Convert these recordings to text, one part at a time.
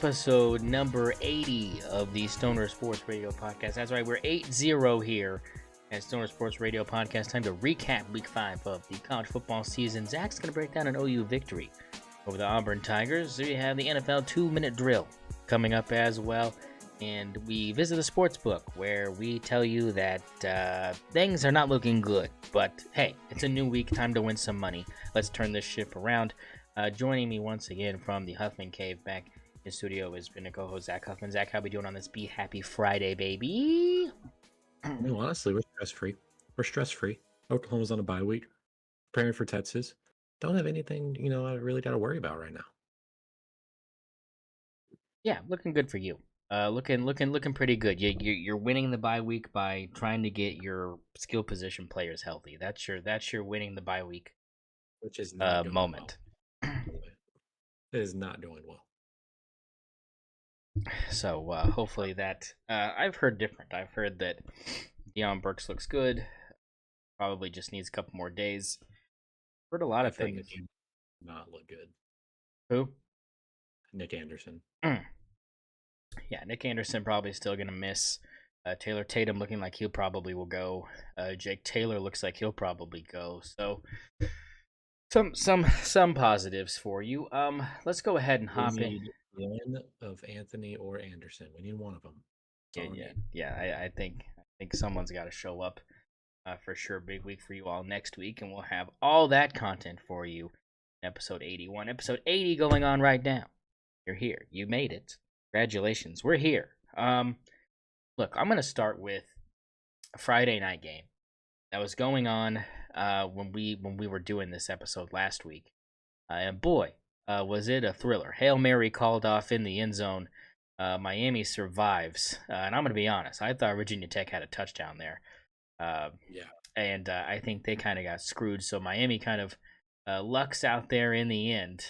episode number 80 of the St0ner Sports Radio Podcast. That's right, we're 8-0 here at St0ner Sports Radio Podcast. Time to recap Week 5 of the college football season. Zach's going to break down an OU victory over the Auburn Tigers. We have the NFL 2-minute drill coming up as well. And we visit the sports book where we tell you that things are not looking good. But hey, it's a new week, time to win some money. Let's turn this ship around. Joining me once again from the Huffman Cave back in studio is been a co-host Zach Huffman. Zach, how we doing on this Be Happy Friday, baby? No, honestly, we're stress-free. We're stress-free. Oklahoma's on a bye week. Preparing for Texas. Don't have anything, I really got to worry about right now. Yeah, looking good for you. Looking pretty good. You're winning the bye week by trying to get your skill position players healthy. That's your winning the bye week, which is not going moment. Well. It is not going well. So hopefully that I've heard different. I've heard that Deion Burks looks good. Probably just needs a couple more days. Heard a lot of things. Not look good. Who? Nick Anderson. Yeah, Nick Anderson probably still gonna miss. Taylor Tatum looking like he'll probably will go. Jake Taylor looks like he'll probably go. So some positives for you. Let's go ahead and hop in. One of Anthony or Anderson. We need one of them. I think someone's got to show up for sure. Big week for you all next week, and we'll have all that content for you. Episode 81, episode 80 going on right now. You're here. You made it. Congratulations. We're here. Look, I'm gonna start with a Friday night game that was going on when we were doing this episode last week, and boy. Was it a thriller? Hail Mary called off in the end zone. Miami survives. And I'm going to be honest. I thought Virginia Tech had a touchdown there. And I think they kind of got screwed. So Miami kind of lucks out there in the end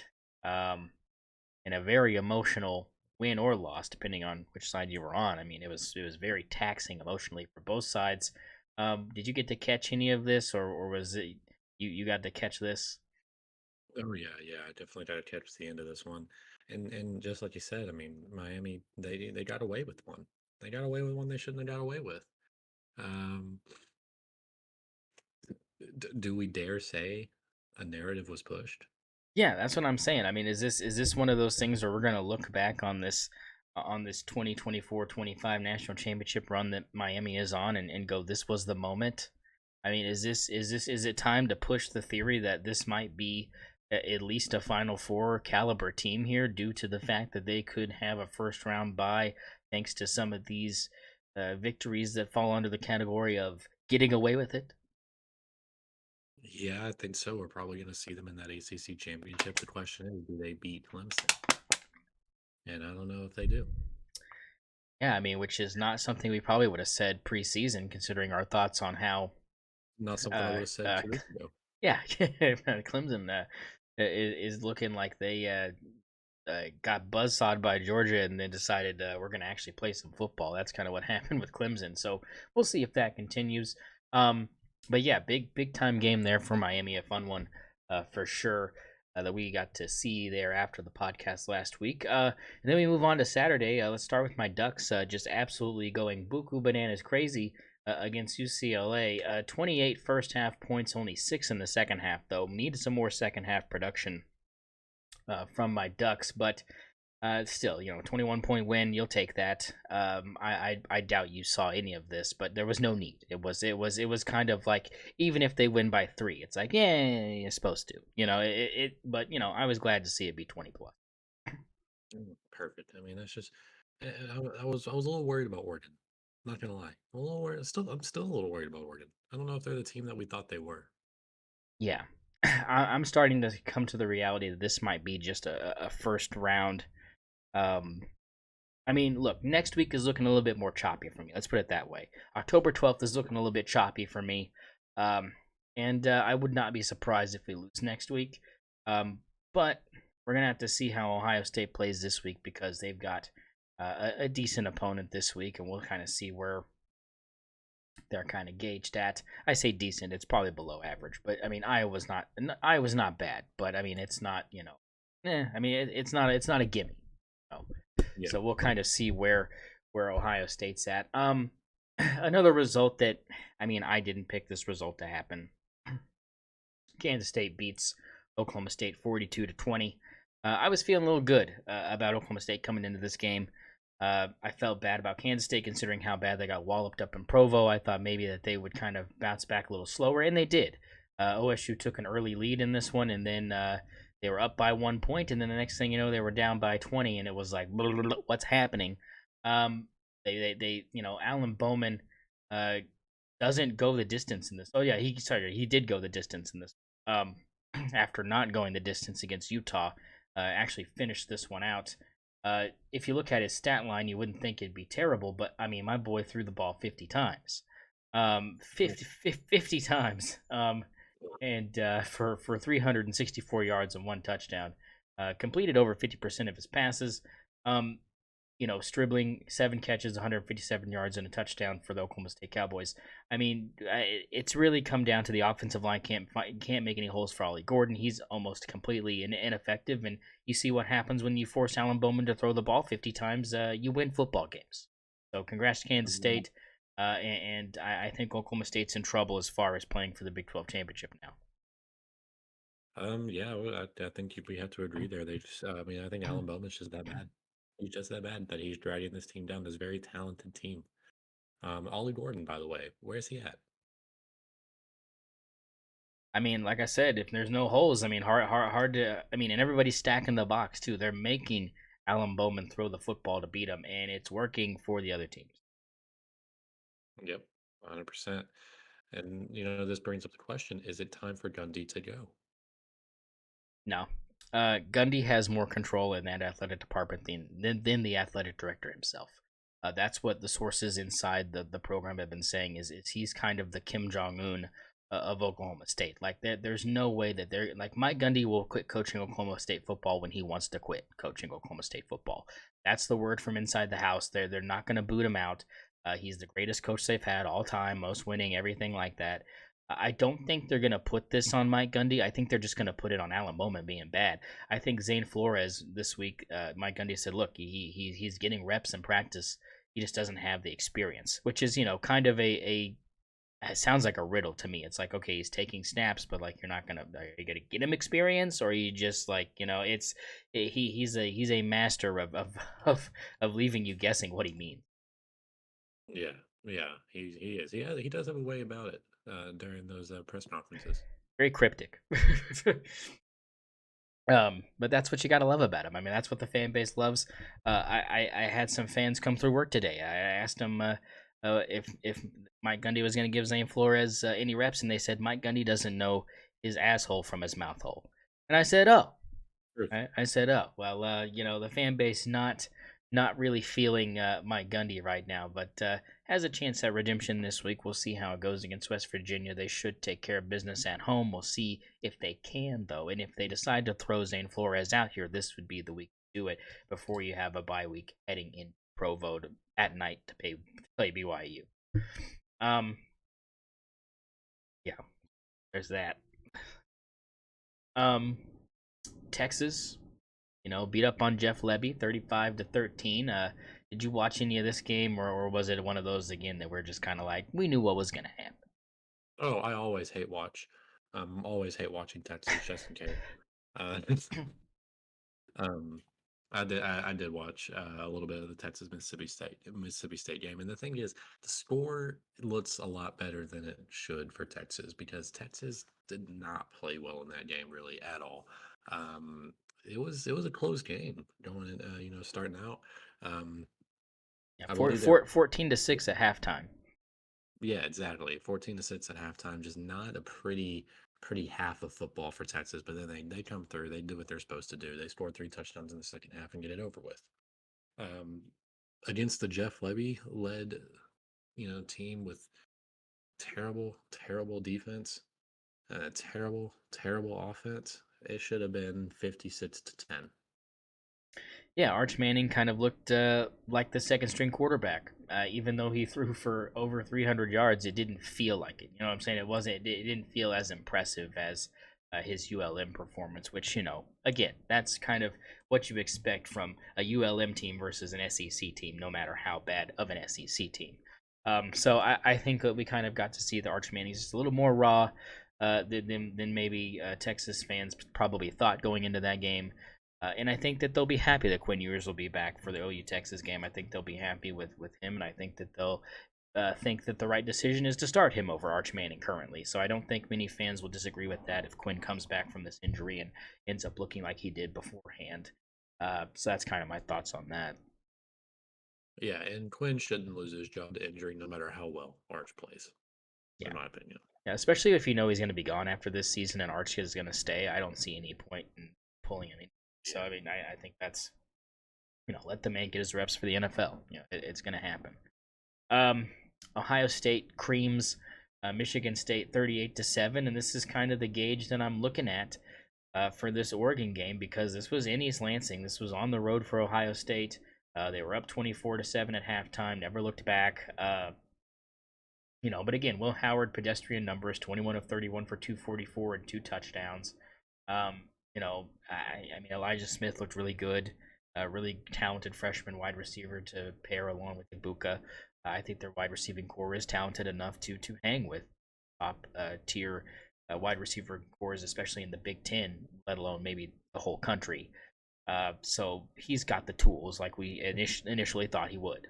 in a very emotional win or loss, depending on which side you were on. I mean, it was very taxing emotionally for both sides. Did you get to catch any of this, or was it you got to catch this? Oh yeah, I definitely got to catch the end of this one, and just like you said, I mean, Miami they got away with one. They got away with one they shouldn't have got away with. Do we dare say a narrative was pushed? Yeah, that's what I'm saying. I mean, is this one of those things where we're gonna look back on this 2024-25 national championship run that Miami is on and go, this was the moment? I mean, is it time to push the theory that this might be at least a Final Four caliber team here, due to the fact that they could have a first round bye thanks to some of these victories that fall under the category of getting away with it? Yeah, I think so. We're probably going to see them in that ACC championship. The question is, do they beat Clemson? And I don't know if they do. Yeah, I mean, which is not something we probably would have said preseason, considering our thoughts on how. Not something I would have said 2 weeks ago. Yeah, Clemson is looking like they got buzzsawed by Georgia and then decided we're going to actually play some football. That's kind of what happened with Clemson. So we'll see if that continues. But yeah, big time game there for Miami. A fun one for sure that we got to see there after the podcast last week. And then we move on to Saturday. Let's start with my Ducks just absolutely going buku bananas crazy against UCLA. 28 first half points, only 6 in the second half, though. Needed some more second half production from my Ducks, but still, 21-point win, you'll take that. I doubt you saw any of this, but there was no need. It was kind of like, even if they win by 3, it's like, yeah, you're supposed to, but I was glad to see it be 20 plus. Perfect. I mean, that's just, I was a little worried about Oregon. Not gonna lie, I'm a little worried. I'm still a little worried about Oregon. I don't know if they're the team that we thought they were. Yeah, I'm starting to come to the reality that this might be just a first round. I mean, look, next week is looking a little bit more choppy for me. Let's put it that way. October 12th is looking a little bit choppy for me, and I would not be surprised if we lose next week. But we're gonna have to see how Ohio State plays this week, because they've got a decent opponent this week, and we'll kind of see where they're kind of gauged at. I say decent; it's probably below average, but I mean, Iowa's not bad, but I mean, it's not, I mean, it's not a gimme. Yeah. So we'll kind of see where Ohio State's at. Another result that, I mean, I didn't pick this result to happen. Kansas State beats Oklahoma State 42-20. I was feeling a little good about Oklahoma State coming into this game. I felt bad about Kansas State considering how bad they got walloped up in Provo. I thought maybe that they would kind of bounce back a little slower, and they did. OSU took an early lead in this one, and then they were up by 1 point, and then the next thing you know, they were down by 20, and it was like, blah, blah, blah, what's happening? They Alan Bowman doesn't go the distance in this. Oh yeah, he did go the distance in this. After not going the distance against Utah, actually finished this one out. If you look at his stat line, you wouldn't think it'd be terrible, but I mean, my boy threw the ball 50 times. 50 times. And for 364 yards and 1 touchdown. Completed over 50% of his passes. Stribling 7 catches, 157 yards, and a touchdown for the Oklahoma State Cowboys. I mean, it's really come down to the offensive line can't make any holes for Ollie Gordon. He's almost completely ineffective, and you see what happens when you force Alan Bowman to throw the ball 50 times. You win football games. So congrats to Kansas State, and I think Oklahoma State's in trouble as far as playing for the Big 12 championship now. Yeah, well, I think we have to agree there. They just, I mean, I think Alan Bowman's just that bad. He's just that bad that he's dragging this team down. This very talented team. Ollie Gordon, by the way, where's he at? I mean, like I said, if there's no holes, I mean, hard to. I mean, and everybody's stacking the box too. They're making Alan Bowman throw the football to beat them, and it's working for the other teams. Yep, 100%. And this brings up the question: is it time for Gundy to go? No, Gundy has more control in that athletic department than the athletic director himself. That's what the sources inside the program have been saying. Is he's kind of the Kim Jong Un of Oklahoma State. Like there's no way that they're like Mike Gundy will quit coaching Oklahoma State football when he wants to quit coaching Oklahoma State football. That's the word from inside the house. They're not going to boot him out. He's the greatest coach they've had all time, most winning, everything like that. I don't think they're going to put this on Mike Gundy. I think they're just going to put it on Alan Bowman being bad. I think Zane Flores this week, Mike Gundy said, look, he's getting reps in practice. He just doesn't have the experience, which is, kind of it sounds like a riddle to me. It's like, okay, he's taking snaps, but like, are you going to get him experience, or are you just like, he's a master of leaving you guessing what he means. Yeah, he is. He does have a way about it during those press conferences. Very cryptic. But that's what you gotta love about him. I mean, that's what the fan base loves. I had some fans come through work today. I asked them if Mike Gundy was going to give Zane Flores any reps, and they said Mike Gundy doesn't know his asshole from his mouth hole. And I said, oh. I said, oh. Well, the fan base not really feeling Mike Gundy right now, but has a chance at redemption this week. We'll see how it goes against West Virginia. They should take care of business at home. We'll see if they can, though. And if they decide to throw Zane Flores out here, this would be the week to do it before you have a bye week heading in Provo at night to play BYU. Yeah, there's that. Texas, beat up on Jeff Lebby, 35-13. Did you watch any of this game, or was it one of those again that we're just kind of like we knew what was going to happen? Oh, I always hate watching Texas just in case. I did watch a little bit of the Texas Mississippi State game, and the thing is, the score looks a lot better than it should for Texas because Texas did not play well in that game really at all. It was a close game going, starting out. Yeah, 14-6 at halftime. Yeah, exactly. 14-6 at halftime. Just not a pretty half of football for Texas, but then they come through. They do what they're supposed to do. They score 3 touchdowns in the second half and get it over with. Against the Jeff Lebby led, team with terrible defense, terrible offense. It should have been 56-10. Yeah, Arch Manning kind of looked like the second string quarterback. Even though he threw for over 300 yards, it didn't feel like it. You know what I'm saying? It didn't feel as impressive as his ULM performance, which, again, that's kind of what you expect from a ULM team versus an SEC team, no matter how bad of an SEC team. So I think that we kind of got to see the Arch Mannings just a little more raw than maybe Texas fans probably thought going into that game. And I think that they'll be happy that Quinn Ewers will be back for the OU Texas game. I think they'll be happy with him, and I think that they'll think that the right decision is to start him over Arch Manning currently. So I don't think many fans will disagree with that if Quinn comes back from this injury and ends up looking like he did beforehand. So that's kind of my thoughts on that. Yeah, and Quinn shouldn't lose his job to injury no matter how well Arch plays, Yeah. in my opinion. Yeah, especially if you know he's going to be gone after this season and Arch is going to stay. I don't see any point in pulling anything. So, I mean, I think that's, let the man get his reps for the NFL. It's going to happen. Ohio State creams Michigan State 38-7, and this is kind of the gauge that I'm looking at for this Oregon game, because this was in East Lansing. This was on the road for Ohio State. They were up 24-7 at halftime. Never looked back. But again, Will Howard pedestrian numbers: 21 of 31 for 244 and 2 touchdowns. I mean, Elijah Smith looked really good. Really talented freshman wide receiver to pair along with Ibuka. I think their wide receiving core is talented enough to hang with top tier wide receiver cores, especially in the Big Ten, let alone maybe the whole country. So he's got the tools like we initially thought he would.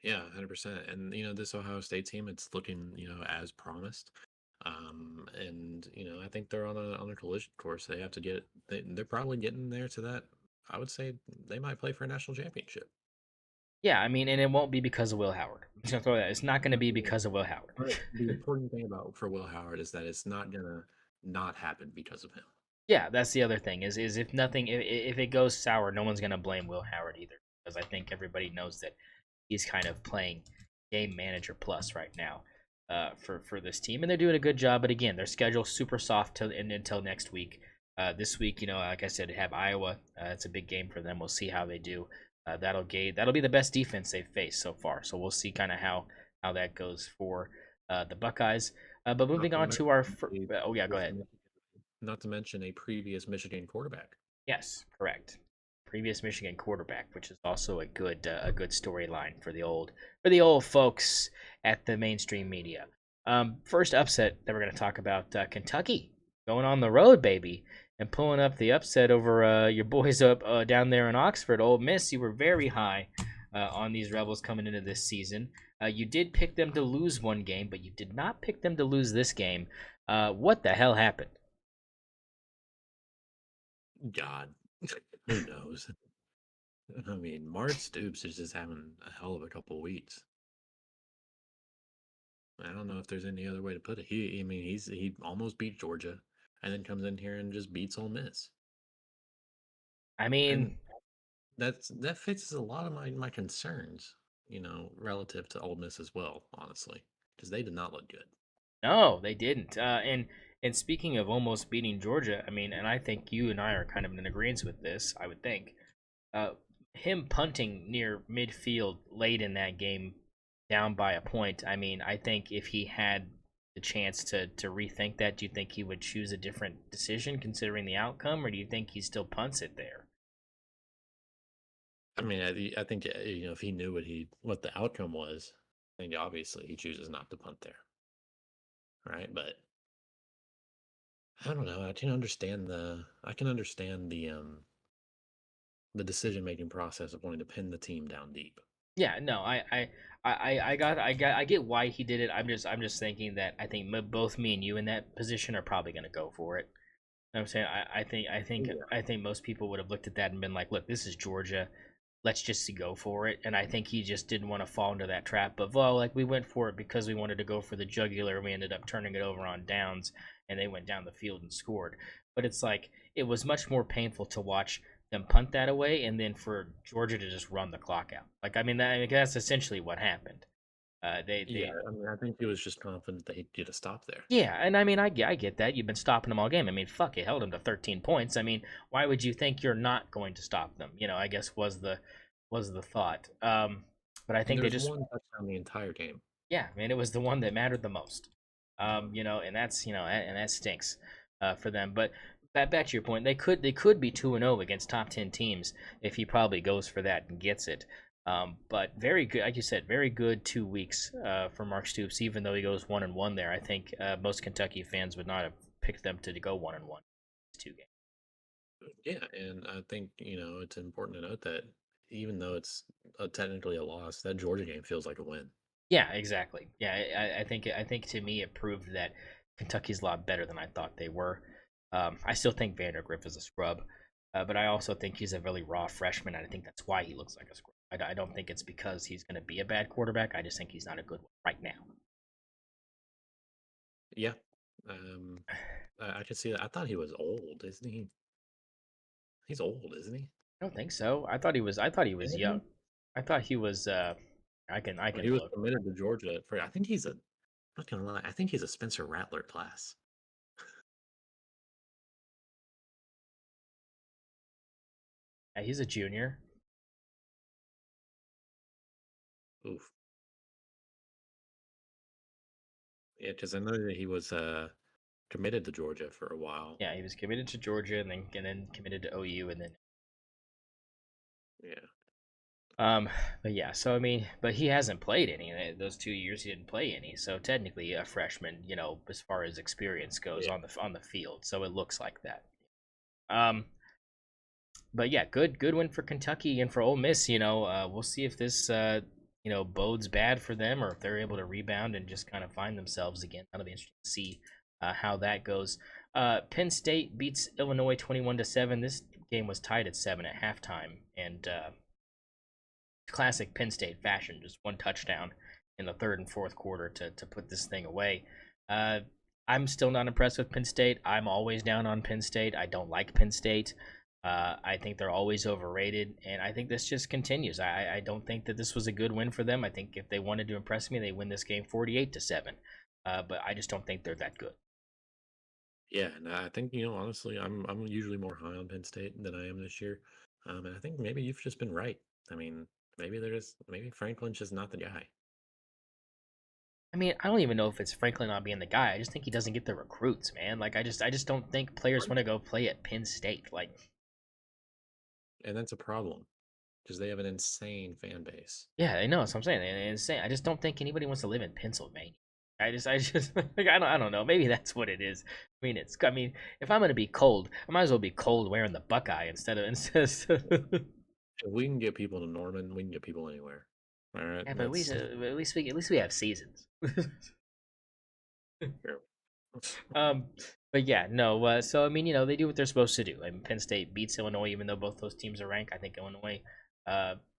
Yeah, 100%. And this Ohio State team, it's looking as promised. And I think they're on a collision course. They have to get they're probably getting there to that. I would say they might play for a national championship. Yeah, I mean, and it won't be because of Will Howard. I'm just gonna throw that. It's not going to be because of Will Howard. But the important thing for Will Howard is that it's not gonna not happen because of him. Yeah, that's the other thing is if nothing, if it goes sour, no one's going to blame Will Howard either, because I think everybody knows that he's kind of playing game manager plus right now for this team, and they're doing a good job. But again, their schedule's super soft until next week. This week, like I said, have Iowa. It's a big game for them. We'll see how they do. That'll be the best defense they've faced so far. So we'll see kind of how that goes for the Buckeyes. But moving on to our oh yeah, go ahead. Not to mention a previous Michigan quarterback. Yes, correct. Previous Michigan quarterback, which is also a good storyline for the old folks at the mainstream media. First upset that we're going to talk about: Kentucky going on the road, baby, and pulling up the upset over your boys up down there in Oxford. Ole Miss, you were very high on these Rebels coming into this season. You did pick them to lose one game, but you did not pick them to lose this game. What the hell happened? God, who knows? I mean, Mark Stoops is just having a hell of a couple weeks. I don't know if there's any other way to put it. He almost beat Georgia, and then comes in here and just beats Ole Miss. I mean, and that fixes a lot of my concerns, relative to Ole Miss as well, honestly, because they did not look good. no, they didn't. And speaking of almost beating Georgia, I mean, and I think you and I are kind of in agreement with this. I would think him punting near midfield late in that game, down by a point. I mean, I think if he had the chance to rethink that, do you think he would choose a different decision considering the outcome, or do you think he still punts it there? I mean, I think if he knew what the outcome was, I think obviously he chooses not to punt there, right? But I don't know. I can understand the decision making process of wanting to pin the team down deep. Yeah, no, I get why he did it. I'm just thinking that I think both me and you in that position are probably going to go for it. You know what I'm saying I think most people would have looked at that and been like, look, this is Georgia. Let's just go for it. And I think he just didn't want to fall into that trap of, well, like we went for it because we wanted to go for the jugular. We ended up turning it over on downs, and they went down the field and scored. But it's like it was much more painful to watch them punt that away, and then for Georgia to just run the clock out. Like I mean, that's essentially what happened. I mean, I think he was just confident that he'd get a stop there. Yeah, and I mean, I get that. You've been stopping them all game. I mean, fuck, it held them to 13 points. I mean, why would you think you're not going to stop them? I guess was the thought. But I think they just one touchdown the entire game. Yeah, I mean, it was the one that mattered the most. And that's and that stinks. for them. But back to your point, they could be 2-0 against top 10 teams if he probably goes for that and gets it. But very good, like you said, very good 2 weeks for Mark Stoops. Even though he goes 1-1 there, I think most Kentucky fans would not have picked them to go 1-1 these 2 games. Yeah, and I think it's important to note that even though it's technically a loss, that Georgia game feels like a win. Yeah, exactly. Yeah, I think to me it proved that Kentucky's a lot better than I thought they were. I still think Vandergriff is a scrub, but I also think he's a really raw freshman, and I think that's why he looks like a scrub. I don't think it's because he's going to be a bad quarterback. I just think he's not a good one right now. Yeah, um, I could see that. I thought he was old, isn't he? He's old, isn't he? I don't think so. I thought he was. I thought he was Isn't young. he? I thought he was. I Well, can he was look. committed to Georgia for. I think he's a. Not gonna lie, I think he's a Spencer Rattler class. Yeah, he's a junior. Oof. Yeah, because I know that he was committed to Georgia for a while. Yeah, he was committed to Georgia and then committed to OU and then Yeah. but yeah, so I mean, but he hasn't played any those 2 years. He didn't play any, so technically a freshman, as far as experience goes Yeah. on the field. So it looks like that. Um, but yeah, good win for Kentucky and for Ole Miss. We'll see if this bodes bad for them or if they're able to rebound and just kind of find themselves again. That'll be interesting to see how that goes. Penn State beats Illinois 21-7. This game was tied at 7 at halftime, and classic Penn State fashion, just one touchdown in the third and fourth quarter to put this thing away. I'm still not impressed with Penn State. I'm always down on Penn State. I don't like Penn State. I think they're always overrated, and I think this just continues. I don't think that this was a good win for them. I think if they wanted to impress me, they win this game 48-7. But I just don't think they're that good. Yeah, and I think honestly, I'm usually more high on Penn State than I am this year, and I think maybe you've just been right. I mean, maybe Franklin's just not the guy. I mean, I don't even know if it's Franklin not being the guy. I just think he doesn't get the recruits, man. Like I just don't think players want to go play at Penn State. Like, And that's a problem because they have an insane fan base. yeah, I know. That's what I'm saying. And insane. I just don't think anybody wants to live in Pennsylvania. I just, like, I don't know. Maybe that's what it is. I mean, if I'm gonna be cold, I might as well be cold wearing the Buckeye instead. If we can get people to Norman, we can get people anywhere. All right, Yeah, but that's at least we have seasons. fair. Um, but yeah, no. So I mean, they do what they're supposed to do. I mean, Penn State beats Illinois, even though both those teams are ranked. I think Illinois.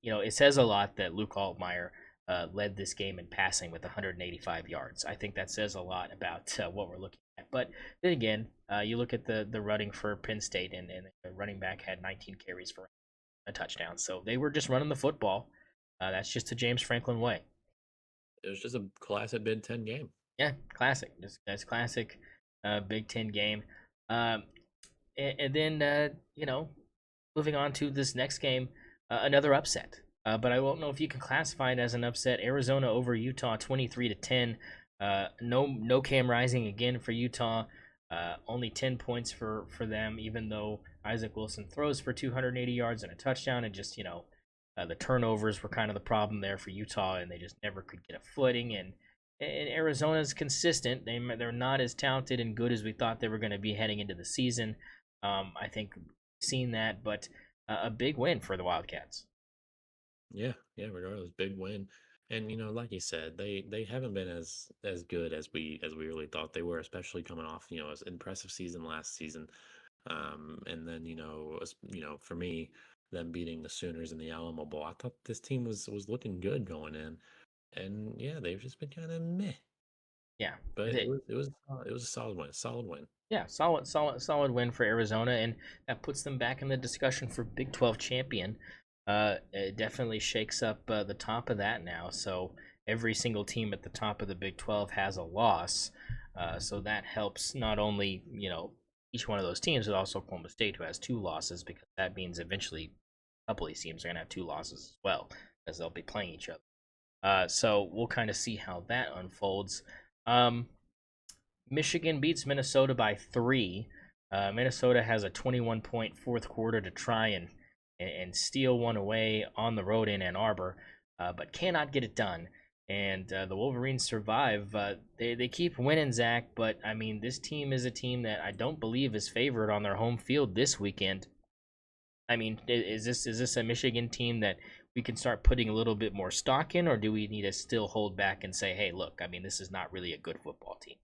It says a lot that Luke Altmaier led this game in passing with 185 yards. I think that says a lot about what we're looking at. But then again, you look at the running for Penn State, and the running back had 19 carries for a touchdown. So they were just running the football. That's just the James Franklin way. It was just a classic Big Ten game. Yeah, classic. That's classic Big Ten game. Um, and then moving on to this next game, another upset. But I don't know if you can classify it as an upset. Arizona over Utah, 23-10. No Cam Rising again for Utah. Only 10 points for them, even though Isaac Wilson throws for 280 yards and a touchdown, and just the turnovers were kind of the problem there for Utah, and they just never could get a footing. And Arizona's consistent. They're not as talented and good as we thought they were going to be heading into the season. I think we've seen that, but a big win for the Wildcats. Yeah, yeah, regardless, big win. And like you said, they haven't been as good as we really thought they were, especially coming off an impressive season last season. And then for me, them beating the Sooners in the Alamo Bowl, I thought this team was looking good going in, and yeah, they've just been kind of meh. Yeah, But it was a solid win. yeah, solid win for Arizona, and that puts them back in the discussion for Big 12 champion. It definitely shakes up the top of that now. So every single team at the top of the Big 12 has a loss. So that helps not only each one of those teams, but also Oklahoma State, who has 2 losses, because that means eventually a couple of these teams are gonna have 2 losses as well, as they'll be playing each other. So we'll kind of see how that unfolds. Um, Michigan beats Minnesota by 3. Minnesota has a 21-point fourth quarter to try and steal one away on the road in Ann Arbor, but cannot get it done. And the Wolverines survive. They keep winning, Zach, but I mean, this team is a team that I don't believe is favored on their home field this weekend. I mean, is this a Michigan team that we can start putting a little bit more stock in, or do we need to still hold back and say, hey, look, I mean, this is not really a good football team?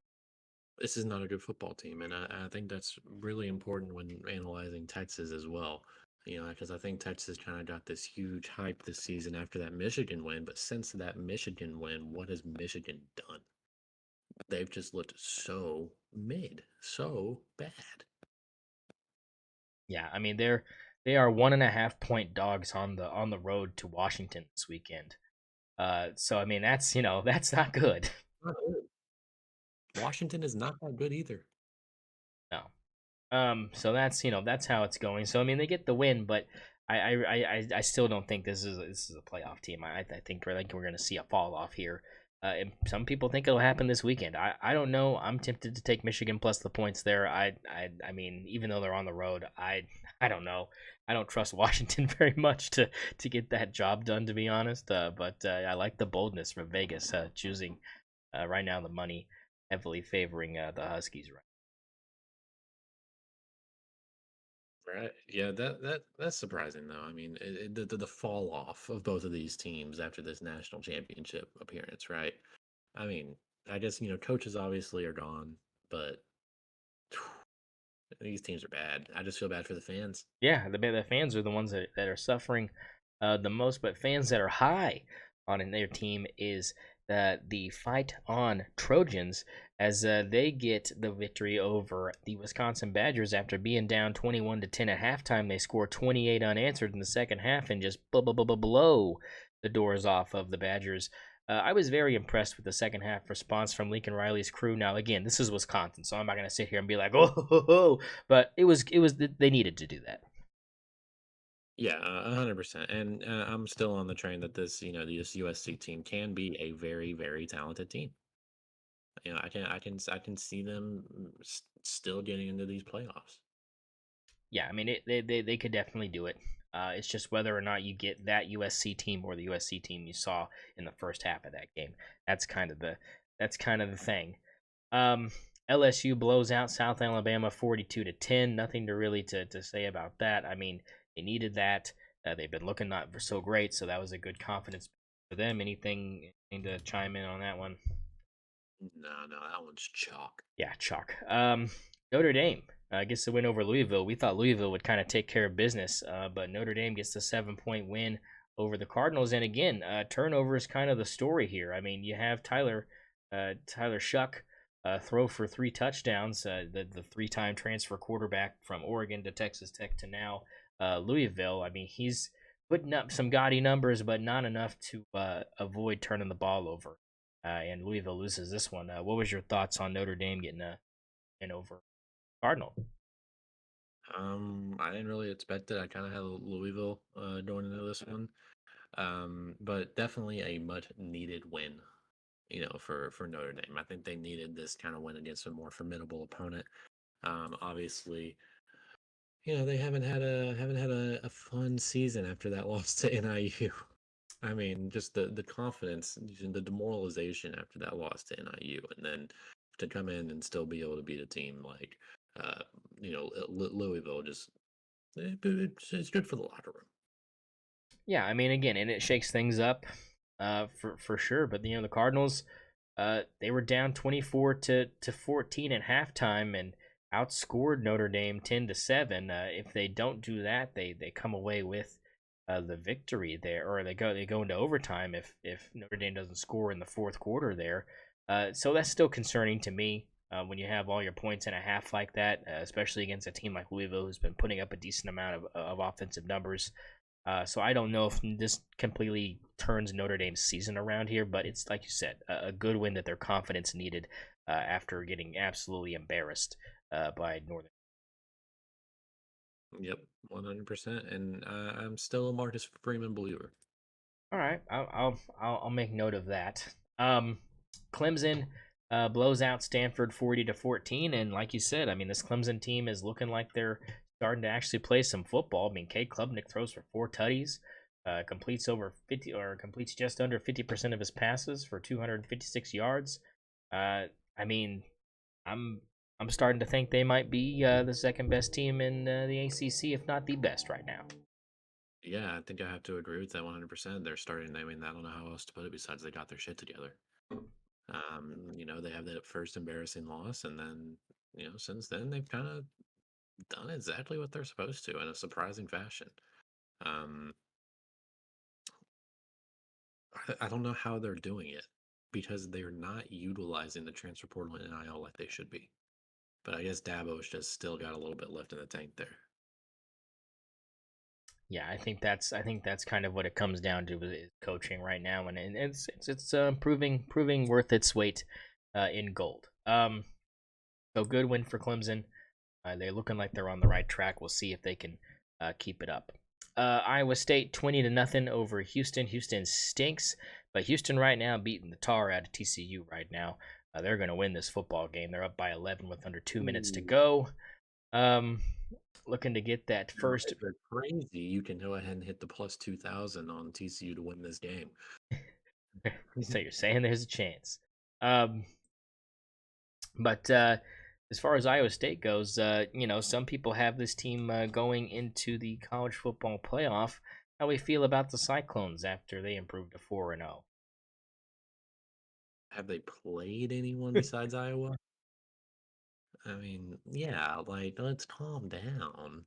This is not a good football team, and I think that's really important when analyzing Texas as well. Because I think Texas kind of got this huge hype this season after that Michigan win, but since that Michigan win, what has Michigan done? They've just looked so mid, so bad. Yeah, I mean they are 1.5 point dogs on the road to Washington this weekend. So I mean that's not good. Not good. Washington is not that good either. No. So that's how it's going. So I mean they get the win, but I still don't think this is a playoff team. I think we're gonna see a fall off here. And some people think it'll happen this weekend. I don't know. I'm tempted to take Michigan plus the points there. I mean, even though they're on the road, I don't know. I don't trust Washington very much to get that job done, to be honest. But I like the boldness from Vegas choosing right now the money heavily favoring the Huskies. Right. Right. Yeah, that's surprising though. I mean, the fall off of both of these teams after this national championship appearance, right? I mean, I guess coaches obviously are gone, but these teams are bad. I just feel bad for the fans. Yeah, the fans are the ones that are suffering the most, but fans that are high on their team is the Fight On Trojans as they get the victory over the Wisconsin Badgers after being down 21-10 at halftime. They score 28 unanswered in the second half and just blow the doors off of the Badgers. I was very impressed with the second half response from Lincoln Riley's crew. Now, again, this is Wisconsin, so I'm not going to sit here and be like, oh, but it was they needed to do that. Yeah, 100%. And I'm still on the train that this USC team can be a very, very talented team. I can see them still getting into these playoffs. Yeah, I mean, they could definitely do it. It's just whether or not you get that USC team or the USC team you saw in the first half of that game. That's kind of the thing. Um, LSU blows out South Alabama 42-10. Nothing to really to say about that. I mean, they needed that. They've been looking not so great, so that was a good confidence for them. Anything to chime in on that one? No, no, that one's chalk. Yeah, chalk. Notre Dame gets the win over Louisville. We thought Louisville would kind of take care of business, but Notre Dame gets the 7 point win over the Cardinals. And again, turnover is kind of the story here. I mean, you have Tyler Shuck throw for 3 touchdowns, the 3-time transfer quarterback from Oregon to Texas Tech to now Louisville. I mean, he's putting up some gaudy numbers, but not enough to avoid turning the ball over. And Louisville loses this one. What was your thoughts on Notre Dame getting a win over Cardinal? I didn't really expect it. I kind of had Louisville going into this one, but definitely a much needed win. For Notre Dame, I think they needed this kind of win against a more formidable opponent. Obviously, they haven't had a fun season after that loss to NIU. I mean, just the confidence, the demoralization after that loss to NIU, and then to come in and still be able to beat a team like, Louisville, just it's good for the locker room. Yeah, I mean, again, and it shakes things up for sure. But the Cardinals, they were down 24-14 at halftime and outscored Notre Dame 10-7. If they don't do that, they come away with the victory there, or they go into overtime if Notre Dame doesn't score in the fourth quarter there. So that's still concerning to me when you have all your points in a half like that, especially against a team like Louisville who's been putting up a decent amount of offensive numbers. So I don't know if this completely turns Notre Dame's season around here, but it's like you said, a good win that their confidence needed after getting absolutely embarrassed by Northern. Yep, 100%. And I'm still a Marcus Freeman believer. All right, I'll make note of that. Clemson blows out Stanford 40-14. And like you said, I mean, this Clemson team is looking like they're starting to actually play some football. I mean, Cade Klubnik throws for 4 tutties, completes just under 50% of his passes for 256 yards. I mean, I'm I'm starting to think they might be the second best team in the ACC, if not the best right now. Yeah, I think I have to agree with that 100%. They're starting. I mean, I don't know how else to put it besides they got their shit together. They have that first embarrassing loss, and then since then they've kind of done exactly what they're supposed to in a surprising fashion. Um, I don't know how they're doing it because they're not utilizing the transfer portal and NIL like they should be. But I guess Dabo's just still got a little bit left in the tank there. Yeah, I think that's kind of what it comes down to is coaching right now, and it's proving worth its weight in gold. So good win for Clemson. They're looking like they're on the right track. We'll see if they can keep it up. Iowa State 20-0 over Houston. Houston stinks, but Houston right now beating the tar out of TCU right now. They're going to win this football game. They're up by 11 with under 2 minutes to go. Looking to get that first. If they're crazy, you can go ahead and hit the plus 2,000 on TCU to win this game. So you're saying there's a chance. But as far as Iowa State goes, some people have this team going into the college football playoff. How we feel about the Cyclones after they improved to 4-0? Have they played anyone besides Iowa? I mean, yeah, like let's calm down.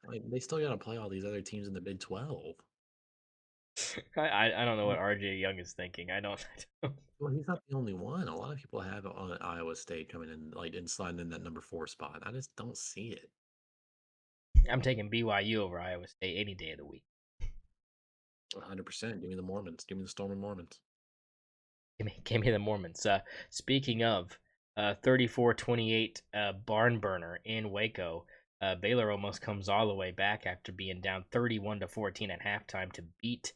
Like they still got to play all these other teams in the Big 12. I don't know what RJ Young is thinking. I don't. Well, he's not the only one. A lot of people have on Iowa State coming in, like, and sliding in that number 4 spot. I just don't see it. I'm taking BYU over Iowa State any day of the week. 100%. Give me the Mormons. Give me the Storming Mormons. Give me the Mormons. Speaking of 34-28 barn burner in Waco, Baylor almost comes all the way back after being down 31-14 at halftime to beat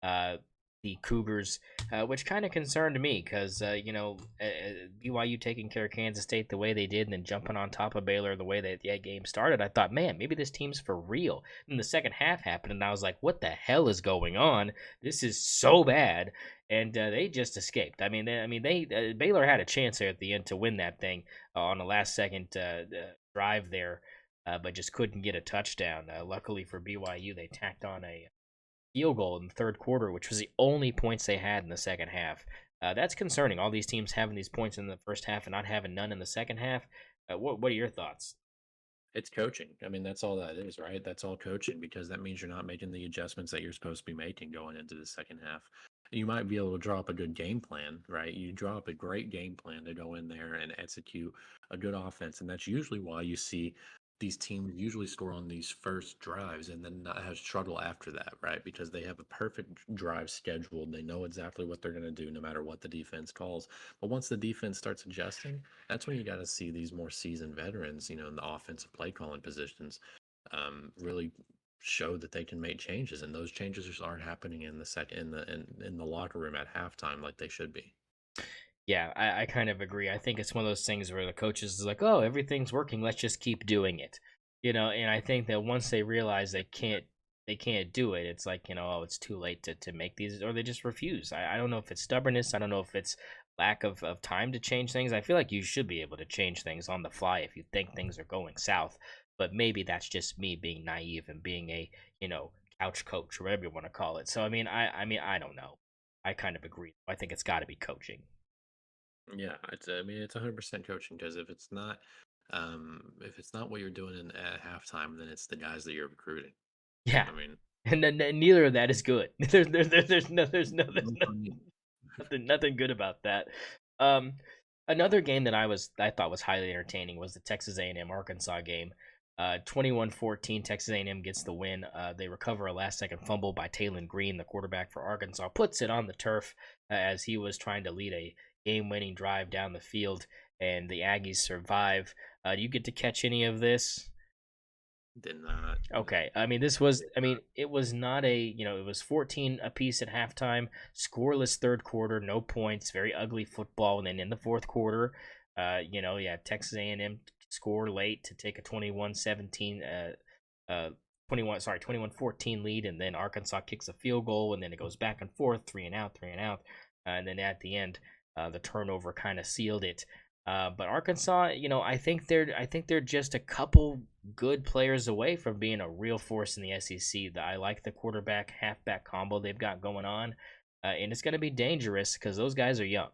the Cougars, which kind of concerned me because BYU taking care of Kansas State the way they did and then jumping on top of Baylor the way that the game started. I thought, man, maybe this team's for real. And the second half happened, and I was like, what the hell is going on? This is so bad. And they just escaped. Baylor had a chance there at the end to win that thing on the last second drive there, but just couldn't get a touchdown. Luckily for BYU, they tacked on a field goal in the third quarter, which was the only points they had in the second half. That's concerning. All these teams having these points in the first half and not having none in the second half. What are your thoughts? It's coaching. I mean, that's all that is, right? That's all coaching because that means you're not making the adjustments that you're supposed to be making going into the second half. You might be able to draw up a good game plan, right? You draw up a great game plan to go in there and execute a good offense. And that's usually why you see these teams usually score on these first drives and then not have struggle after that, right? Because they have a perfect drive scheduled. They know exactly what they're going to do no matter what the defense calls. But once the defense starts adjusting, that's when you got to see these more seasoned veterans, in the offensive play calling positions, really show that they can make changes, and those changes are happening in the second in the locker room at halftime like they should be. Yeah, I kind of agree. I think it's one of those things where the coaches is like, oh, everything's working. Let's just keep doing it. And I think that once they realize they can't do it, it's like, oh, it's too late to make these, or they just refuse. I don't know if it's stubbornness. I don't know if it's lack of time to change things. I feel like you should be able to change things on the fly if you think things are going south. But maybe that's just me being naive and being a, couch coach or whatever you want to call it. So I don't know. I kind of agree. I think it's got to be coaching. Yeah, it's 100% coaching because if it's not what you're doing at halftime, then it's the guys that you're recruiting. Yeah, I mean, and then neither of that is good. There's nothing good about that. Another game that I thought was highly entertaining was the Texas A&M Arkansas game. 21-14, Texas A&M gets the win. They recover a last-second fumble by Taylon Green, the quarterback for Arkansas, puts it on the turf as he was trying to lead a game-winning drive down the field, and the Aggies survive. Do you get to catch any of this? Did not. Okay, I mean it was not it was 14 apiece at halftime, scoreless third quarter, no points, very ugly football, and then in the fourth quarter, Texas A&M score late to take a 21-17 21-14 lead, and then Arkansas kicks a field goal, and then it goes back and forth, three and out, and then at the end, the turnover kind of sealed it. But Arkansas, I think they're just a couple good players away from being a real force in the SEC. I like the quarterback halfback combo they've got going on, and it's going to be dangerous because those guys are young.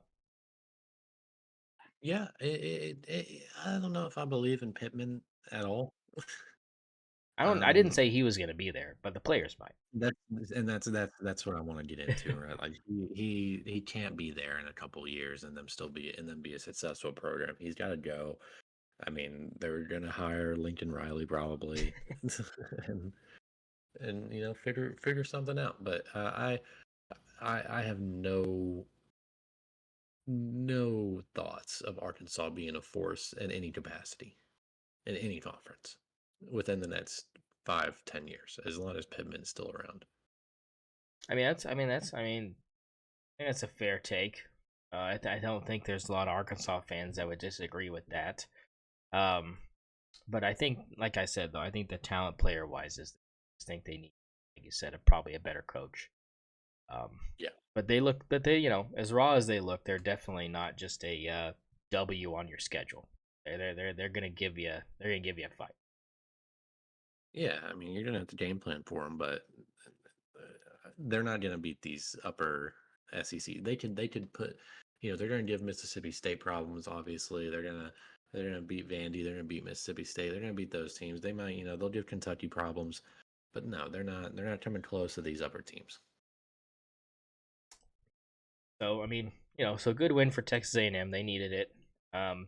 Yeah, I don't know if I believe in Pittman at all. I didn't Um, say he was going to be there, but the players might. that's that's what I want to get into, right? Like he can't be there in a couple years and then be a successful program. He's got to go. I mean, they're gonna hire Lincoln Riley probably, and figure something out. But I have no thoughts of Arkansas being a force in any capacity in any conference within the next 5-10 years, as long as Pittman's still around. I think that's a fair take. I don't think there's a lot of Arkansas fans that would disagree with that. Um, but I think, like I said, though, I think the talent player wise is, I think they need, like you said, probably a better coach. Yeah, But they, as raw as they look, they're definitely not just a W on your schedule. They're gonna give you a fight. yeah. I mean, you're gonna have to game plan for them, but they're not gonna beat these upper SEC. They could put, they're gonna give Mississippi State problems. Obviously, they're gonna beat Vandy. They're gonna beat Mississippi State. They're gonna beat those teams. They might, they'll give Kentucky problems, but no, they're not. They're not coming close to these upper teams. So so good win for Texas A&M. They needed it. Um,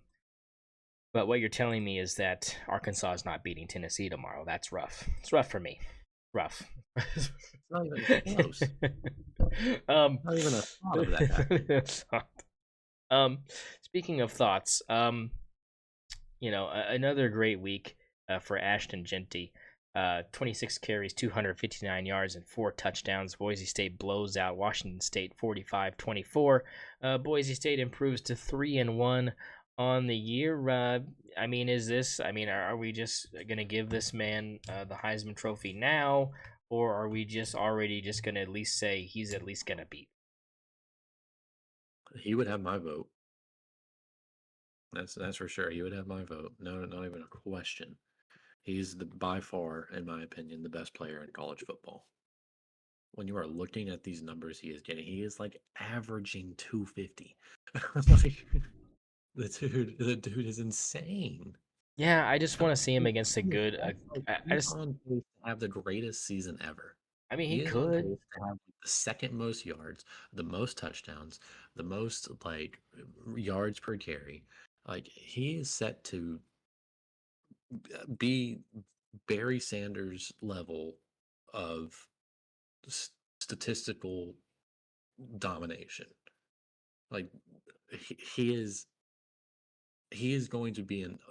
but what you're telling me is that Arkansas is not beating Tennessee tomorrow. That's rough. It's rough for me. Rough. It's not even close. Not even a thought of that. Speaking of thoughts, another great week for Ashton Genty. 26 carries, 259 yards, and 4 touchdowns. Boise State blows out Washington State 45-24. Boise State improves to 3-1 on the year. Are we just gonna give this man the Heisman Trophy now, or are we just already just gonna at least say he's at least gonna beat? He would have my vote. That's for sure. He would have my vote. No, not even a question. He's by far, in my opinion, the best player in college football. When you are looking at these numbers he is like averaging 250. Like the dude is insane. Yeah, I just want to see him against a good. He's on pace to have the greatest season ever. He He is on could. pace to have the second most yards, the most touchdowns, the most yards per carry. Like he is set to be Barry Sanders level of statistical domination. Like he is going to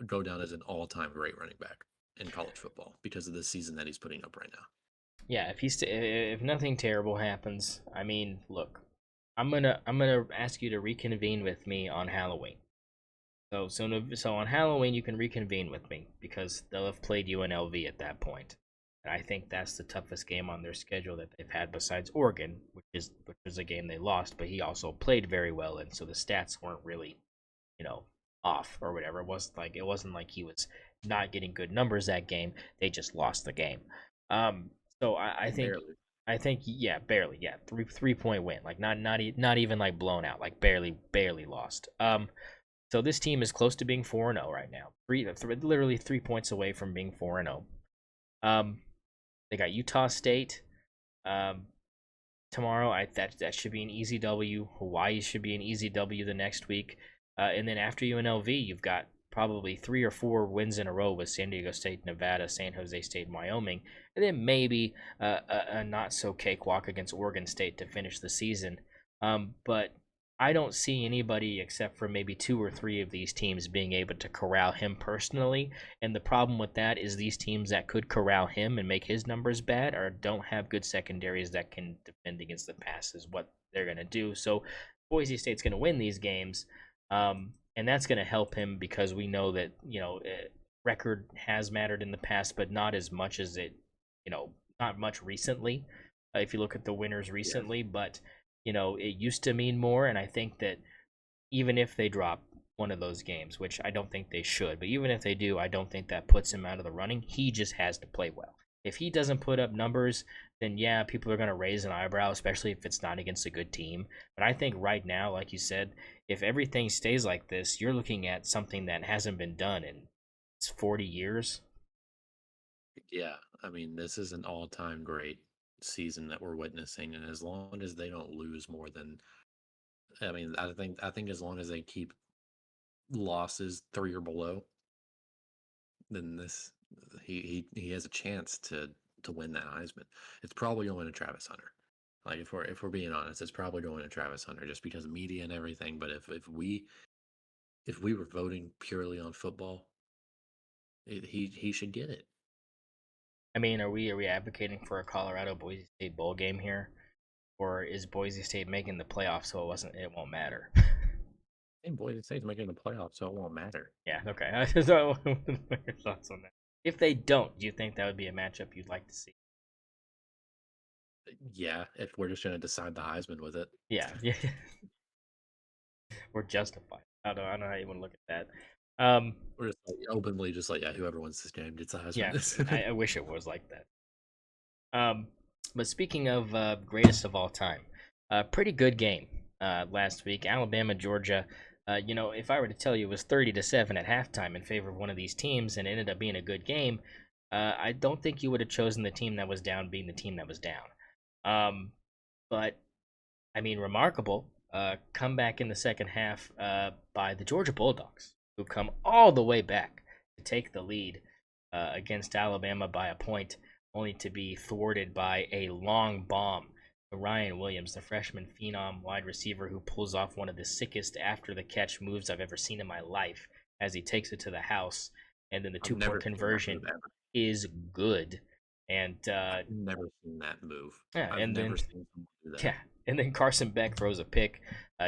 go down as an all-time great running back in college football because of the season that he's putting up right now. Yeah, if nothing terrible happens, look, I'm gonna ask you to reconvene with me on Halloween. So on Halloween you can reconvene with me because they'll have played UNLV at that point. And I think that's the toughest game on their schedule that they've had besides Oregon, which is a game they lost, but he also played very well, and so the stats weren't really, you know, off or whatever. It wasn't like he was not getting good numbers that game. They just lost the game. So I think Barely. yeah, barely, yeah, 3 point win, like not even like blown out, like barely lost. So this team is close to being 4-0 right now. Literally 3 points away from being 4-0. They got Utah State tomorrow. That should be an easy W. Hawaii should be an easy W the next week. And then after UNLV, you've got probably 3 or 4 wins in a row with San Diego State, Nevada, San Jose State, and Wyoming, and then maybe a not so cakewalk against Oregon State to finish the season. But I don't see anybody except for maybe 2 or 3 of these teams being able to corral him personally. And the problem with that is these teams that could corral him and make his numbers bad or don't have good secondaries that can defend against the pass is what they're going to do. So Boise State's going to win these games. And that's going to help him because we know that, record has mattered in the past, but not as much as not much recently. If you look at the winners recently, but it used to mean more, and I think that even if they drop one of those games, which I don't think they should, but even if they do, I don't think that puts him out of the running. He just has to play well. If he doesn't put up numbers, then yeah, people are going to raise an eyebrow, especially if it's not against a good team. But I think right now, like you said, if everything stays like this, you're looking at something that hasn't been done in 40 years. Yeah, I mean, this is an all-time great season that we're witnessing, and as long as they don't lose more than, I mean, I think as long as they keep losses 3 or below, then he has a chance to win that Heisman. It's probably going to Travis Hunter. Like if we're being honest, it's probably going to Travis Hunter just because of media and everything. But if we were voting purely on football, he should get it. I mean, are we advocating for a Colorado Boise State bowl game here, or is Boise State making the playoffs so it won't matter? And Boise State's making the playoffs, so it won't matter. Yeah, okay. So, what are your thoughts on that? If they don't, do you think that would be a matchup you'd like to see? Yeah, if we're just going to decide the Heisman with it. Yeah, yeah. Or justified. I don't know how you want to look at that. We're just openly just like, yeah, whoever wins this game gets a Heisman. Yeah, I wish it was like that. But speaking of greatest of all time, pretty good game last week. Alabama-Georgia. If I were to tell you it was 30-7 at halftime in favor of one of these teams and it ended up being a good game, I don't think you would have chosen the team that was down being the team that was down. But, I mean, remarkable comeback in the second half by the Georgia Bulldogs, who come all the way back to take the lead against Alabama by a point, only to be thwarted by a long bomb. Ryan Williams, the freshman phenom wide receiver who pulls off one of the sickest after-the-catch moves I've ever seen in my life as he takes it to the house, and then the two-point conversion is good. And I've never seen that move. Yeah, I've never seen someone do that. Yeah, and then Carson Beck throws a pick.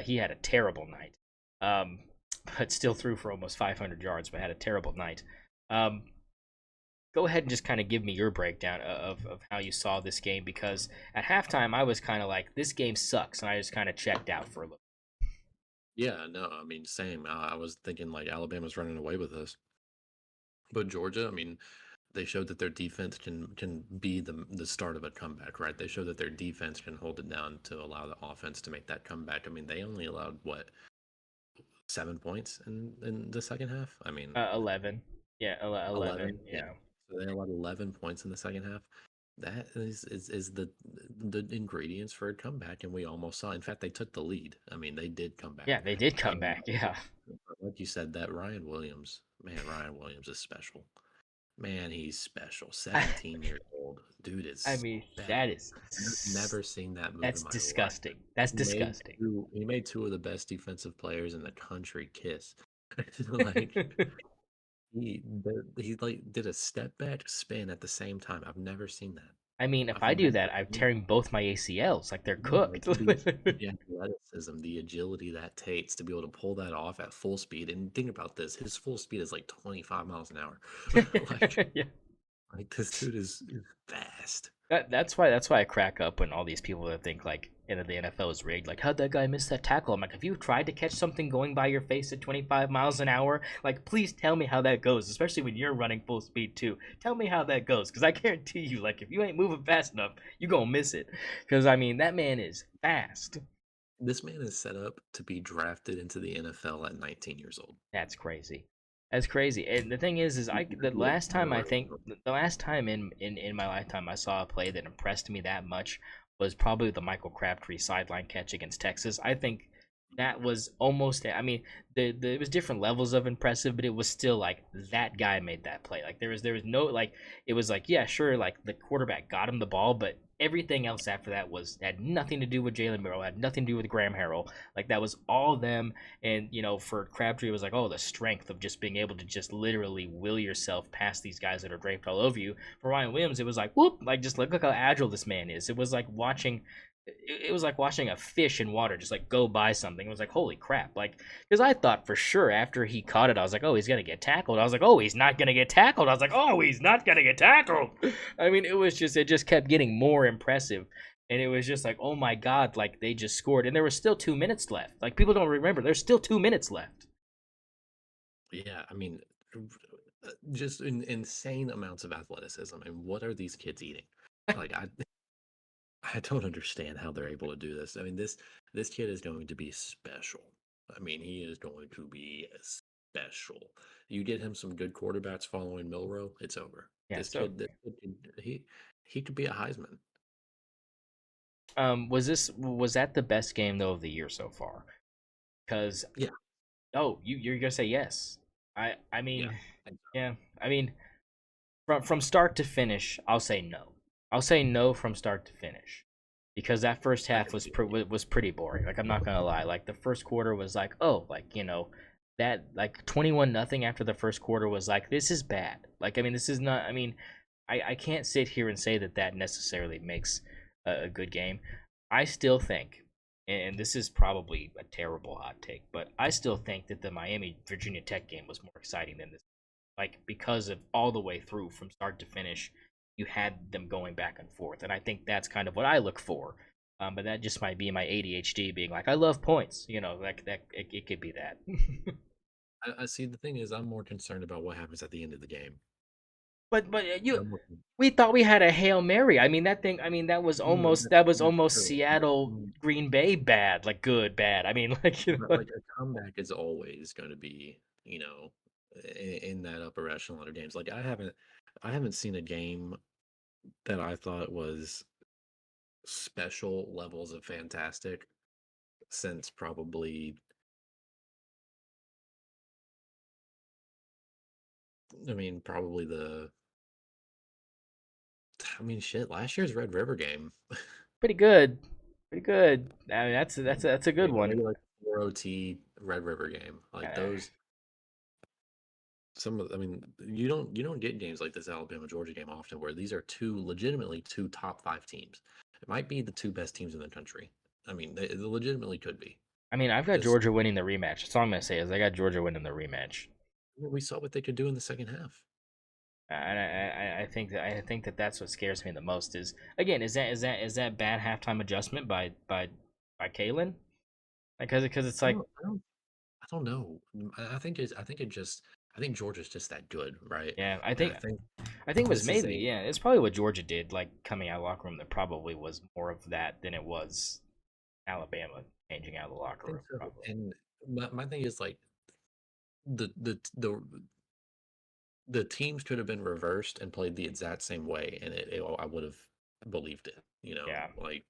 He had a terrible night, but still threw for almost 500 yards, but had a terrible night. Go ahead and just kind of give me your breakdown of how you saw this game, because at halftime I was kind of like, this game sucks, and I just kind of checked out for a little. Yeah, no, I mean, same. I was thinking like Alabama's running away with this, but Georgia, I mean, they showed that their defense can be the start of a comeback, right? They showed that their defense can hold it down to allow the offense to make that comeback. I mean, they only allowed 7 points in the second half. I mean, 11. Yeah, 11. Yeah. So they allowed 11 points in the second half. That is the ingredients for a comeback, and we almost saw. In fact, they took the lead. I mean, they did come back. Yeah, they did come back. Yeah. Like you said, that Ryan Williams is special. Man, he's special. 17 years old. Dude is. I mean, that is. I've never seen that move. That's disgusting. That's disgusting. He made 2 of the best defensive players in the country kiss. Like. He did a step back spin at the same time. I've never seen that. I mean, if I do that, I'm tearing both my ACLs. Like, they're cooked. The athleticism, the agility that takes to be able to pull that off at full speed. And think about this: his full speed is like 25 miles an hour. Yeah. Like this dude is fast. That's why I crack up when all these people that think like the NFL is rigged. Like, how'd that guy miss that tackle? I'm like, have you tried to catch something going by your face at 25 miles an hour? Like, please tell me how that goes, especially when you're running full speed too. Tell me how that goes, because I guarantee you, like, if you ain't moving fast enough, you're gonna miss it. Because I mean, that man is fast. This man is set up to be drafted into the NFL at 19 years old. That's crazy. That's crazy. And the thing is the last time in my lifetime I saw a play that impressed me that much was probably the Michael Crabtree sideline catch against Texas. I think that was almost. I mean, there was different levels of impressive, but it was still like that guy made that play. Like there was no like it was like, yeah, sure, like the quarterback got him the ball, but everything else after that had nothing to do with Jalen Milroe, had nothing to do with Graham Harrell. Like that was all them. And for Crabtree, it was like, oh, the strength of just being able to just literally will yourself past these guys that are draped all over you. For Ryan Williams, it was like, whoop, like just look how agile this man is. It was like watching a fish in water just like go by something. It was like, holy crap. Like, because I thought for sure after he caught it, I was like, oh, he's going to get tackled. I was like, oh, he's not going to get tackled. I was like, oh, he's not going to get tackled. I mean, it just kept getting more impressive. And it was just like, oh my God, like they just scored. And there was still 2 minutes left. Like people don't remember, there's still 2 minutes left. Yeah, I mean, just insane amounts of athleticism. And what are these kids eating? Like I don't understand how they're able to do this. I mean, this kid is going to be special. I mean, he is going to be special. You get him some good quarterbacks following Milroe, it's over. Yeah, This so kid, he could be a Heisman. was that the best game though of the year so far? Because Yeah, you're gonna say yes. I yeah. mean, yeah. I mean, from start to finish, I'll say no. I'll say no from start to finish, because that first I half can see it. was pretty boring. Like I'm not gonna lie. Like the first quarter was like, oh, like that like 21-0 after the first quarter was like, this is bad. Like I mean, this is not. I mean, I can't sit here and say that necessarily makes a good game. I still think, and this is probably a terrible hot take, but I still think that the Miami Virginia Tech game was more exciting than this. Like because of all the way through from start to finish, you had them going back and forth, and I think that's kind of what I look for. But that just might be my ADHD being like, I love points. Like that it could be that. I see. The thing is, I'm more concerned about what happens at the end of the game. But I'm more, we thought we had a Hail Mary. I mean that thing. I mean that was almost that's true. Seattle Green Bay bad, like good bad. I mean like But like a comeback is always going to be, in that upper echelon of games. Like I haven't seen a game that I thought was special levels of fantastic since probably, probably shit, last year's Red River game. pretty good, pretty good. I mean that's a good one. Maybe like 4 OT Red River game. Like Uh, those, some of, you don't get games like this Alabama-Georgia game often where these are legitimately two top five teams. It might be the two best teams in the country. I mean, they legitimately could be. I mean I've got Just Georgia winning the rematch. That's all I'm gonna say is I got Georgia winning the rematch. we saw what they could do in the second half. And I think that that's what scares me the most is again is that bad halftime adjustment by Kalen, because it's I like don't, I don't, I don't know. I think Georgia's just that good, right? yeah And I think I think it was this is maybe yeah it's probably what Georgia did like coming out of the locker room that probably was more of that than it was Alabama changing out of the I locker think room so. probably. And my thing is like the teams could have been reversed and played the exact same way, and I would have believed it. Yeah, Like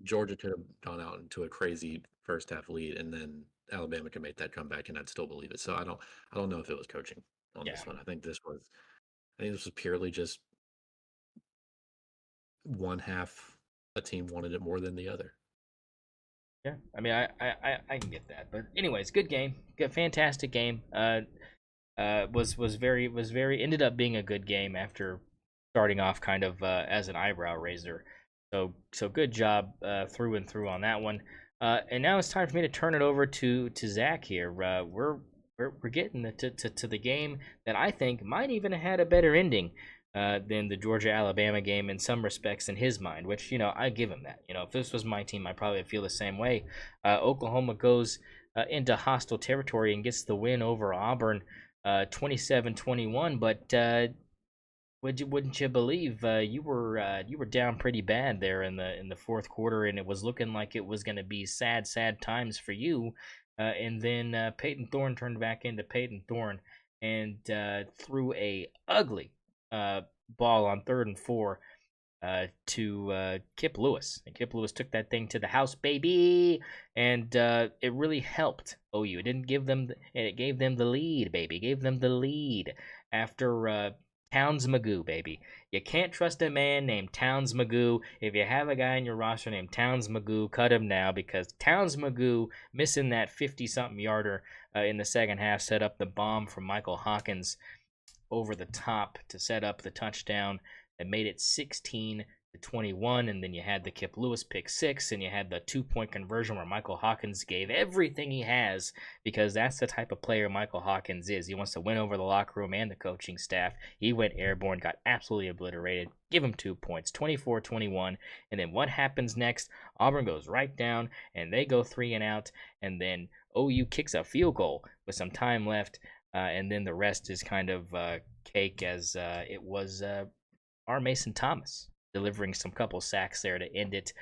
Georgia could have gone out into a crazy first half lead, and then Alabama could make that comeback, and I'd still believe it. So I don't know if it was coaching on yeah, this one. I think this was purely just one half. A team wanted it more than the other. yeah. I mean I can get that, but anyways, good game, good fantastic game. Was very ended up being a good game after starting off kind of as an eyebrow raiser. So good job through and through on that one. And now it's time for me to turn it over to Zach here. We're getting to the game that I think might even have had a better ending than the Georgia Alabama game in some respects in his mind. Which I give him that. If this was my team, I probably feel the same way. Oklahoma goes into hostile territory and gets the win over Auburn. 27-21, but wouldn't you believe you were down pretty bad there in the fourth quarter, and it was looking like it was going to be sad times for you, and then Peyton Thorne turned back into Peyton Thorne and threw a ugly ball on 3rd and 4 to Kip Lewis. And Kip Lewis took that thing to the house, baby, and it really helped OU. It didn't give them, and it gave them the lead, baby. Gave them the lead after Towns Magoo, baby. You can't trust a man named Towns Magoo. If you have a guy in your roster named Towns Magoo, cut him now because Towns Magoo missing that 50-something yarder in the second half set up the bomb from Michael Hawkins over the top to set up the touchdown that made it 16-21. And then you had the Kip Lewis pick six, and you had the 2-point conversion where Michael Hawkins gave everything he has because that's the type of player Michael Hawkins is. He wants to win over the locker room and the coaching staff. He went airborne, got absolutely obliterated. Give him 2 points, 24-21. And then what happens next? Auburn goes right down, and they go 3 and out. And then OU kicks a field goal with some time left. And then the rest is kind of cake, as it was our Mason Thomas delivering some couple sacks there to end it.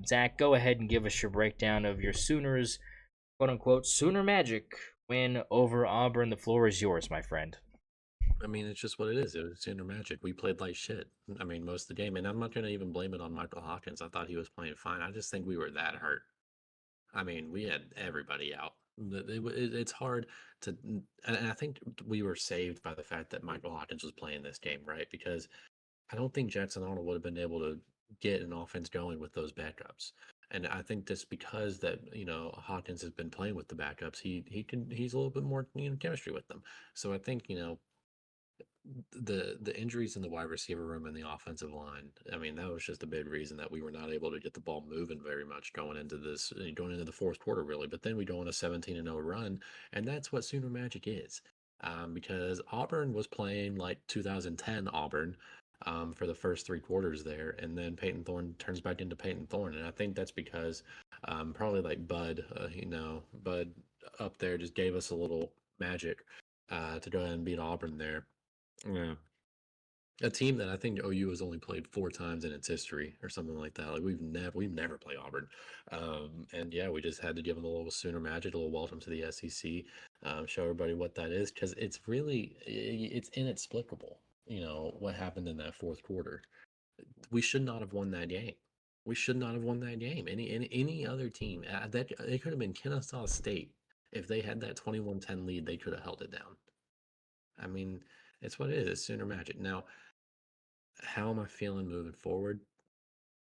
Zach, go ahead and give us your breakdown of your Sooners, quote unquote, Sooner Magic win over Auburn. The floor is yours, my friend. I mean, it's just what it is. It was St0ner Magic. We played like shit. I mean, most of the game. And I'm not going to even blame it on Michael Hawkins. I thought he was playing fine. I just think we were that hurt. I mean, we had everybody out. It's hard to, and I think we were saved by the fact that Michael Hawkins was playing this game, right? Because I don't think Jackson Arnold would have been able to get an offense going with those backups. And I think that's because that Hawkins has been playing with the backups. He's a little bit more chemistry with them. So I think the injuries in the wide receiver room and the offensive line. I mean, that was just a big reason that we were not able to get the ball moving very much going into the fourth quarter, really. But then we go on a 17-0 run, and that's what Sooner Magic is. Because Auburn was playing like 2010 Auburn for the first 3 quarters there, and then Peyton Thorne turns back into Peyton Thorne, and I think that's because probably like Bud up there just gave us a little magic to go ahead and beat Auburn there. Yeah. A team that I think OU has only played 4 times in its history or something like that. Like we've never played Auburn. And yeah, we just had to give them a little Sooner Magic, a little welcome to the SEC, show everybody what that is, because it's inexplicable, what happened in that fourth quarter. We should not have won that game. We should not have won that game. Any other team, that it could have been Kennesaw State. If they had that 21-10 lead, they could have held it down. I mean, it's what it is. It's Sooner Magic. Now, how am I feeling moving forward?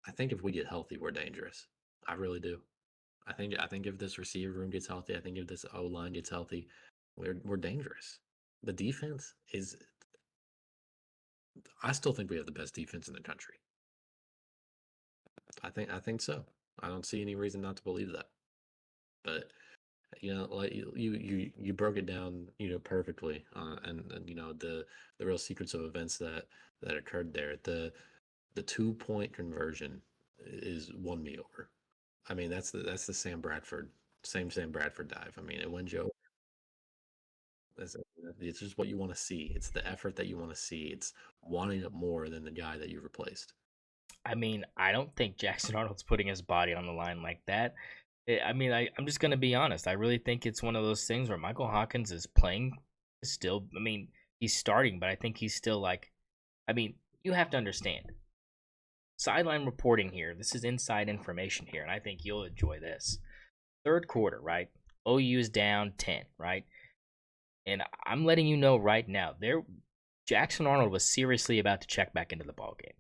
I think if we get healthy, we're dangerous. I really do. I think if this receiver room gets healthy, I think if this O line gets healthy, we're dangerous. The defense is. I still think we have the best defense in the country. I think so. I don't see any reason not to believe that. But like you broke it down perfectly, and the real sequence of events that occurred there. The 2-point conversion is won me over. I mean, that's the Sam Bradford dive. I mean, it wins you over. It's just what you want to see. It's the effort that you want to see. It's wanting it more than the guy that you replaced. I mean, I don't think Jackson Arnold's putting his body on the line like that. I mean, I'm just going to be honest. I really think it's one of those things where Michael Hawkins is playing still. I mean, he's starting, but I think he's still like, I mean, you have to understand. Sideline reporting here. This is inside information here, and I think you'll enjoy this. Third quarter, right? OU's down 10, right? And I'm letting you know right now, Jackson Arnold was seriously about to check back into the ball game.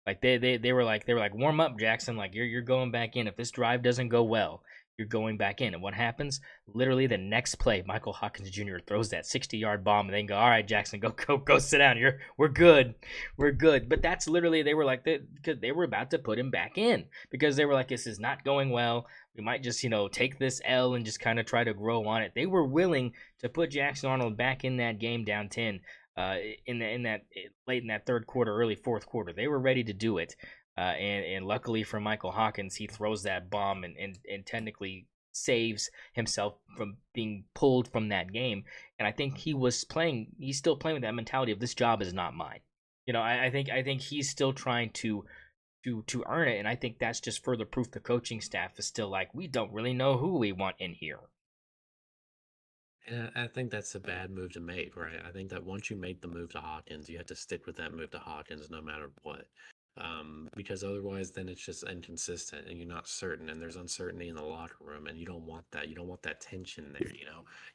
Like they were like warm up, Jackson. Like you're going back in. If this drive doesn't go well, you're going back in. And what happens? Literally the next play, Michael Hawkins Jr. throws that 60-yard bomb, and then go, all right, Jackson, go sit down. We're good. But that's literally they were like because they were about to put him back in because they were like, this is not going well. We might just take this L and just kind of try to grow on it. They were willing to put Jackson Arnold back in that game down 10 in that late in that third quarter, early fourth quarter. They were ready to do it, and luckily for Michael Hawkins, he throws that bomb and technically saves himself from being pulled from that game. And I think he's still playing with that mentality of this job is not mine. I think he's still trying to earn it, and I think that's just further proof the coaching staff is still like, we don't really know who we want in here. And I think that's a bad move to make, right? I think that once you make the move to Hawkins, you have to stick with that move to Hawkins no matter what. Because otherwise, then it's just inconsistent and you're not certain, and there's uncertainty in the locker room, and you don't want that. You don't want that tension there.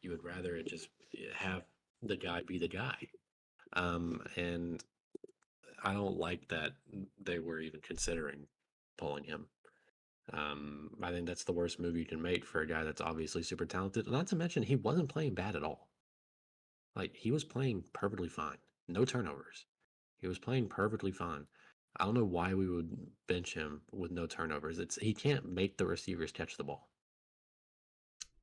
You would rather it just have the guy be the guy. And I don't like that they were even considering pulling him. I think that's the worst move you can make for a guy that's obviously super talented. Not to mention, he wasn't playing bad at all. Like, he was playing perfectly fine. No turnovers. He was playing perfectly fine. I don't know why we would bench him with no turnovers. He can't make the receivers catch the ball.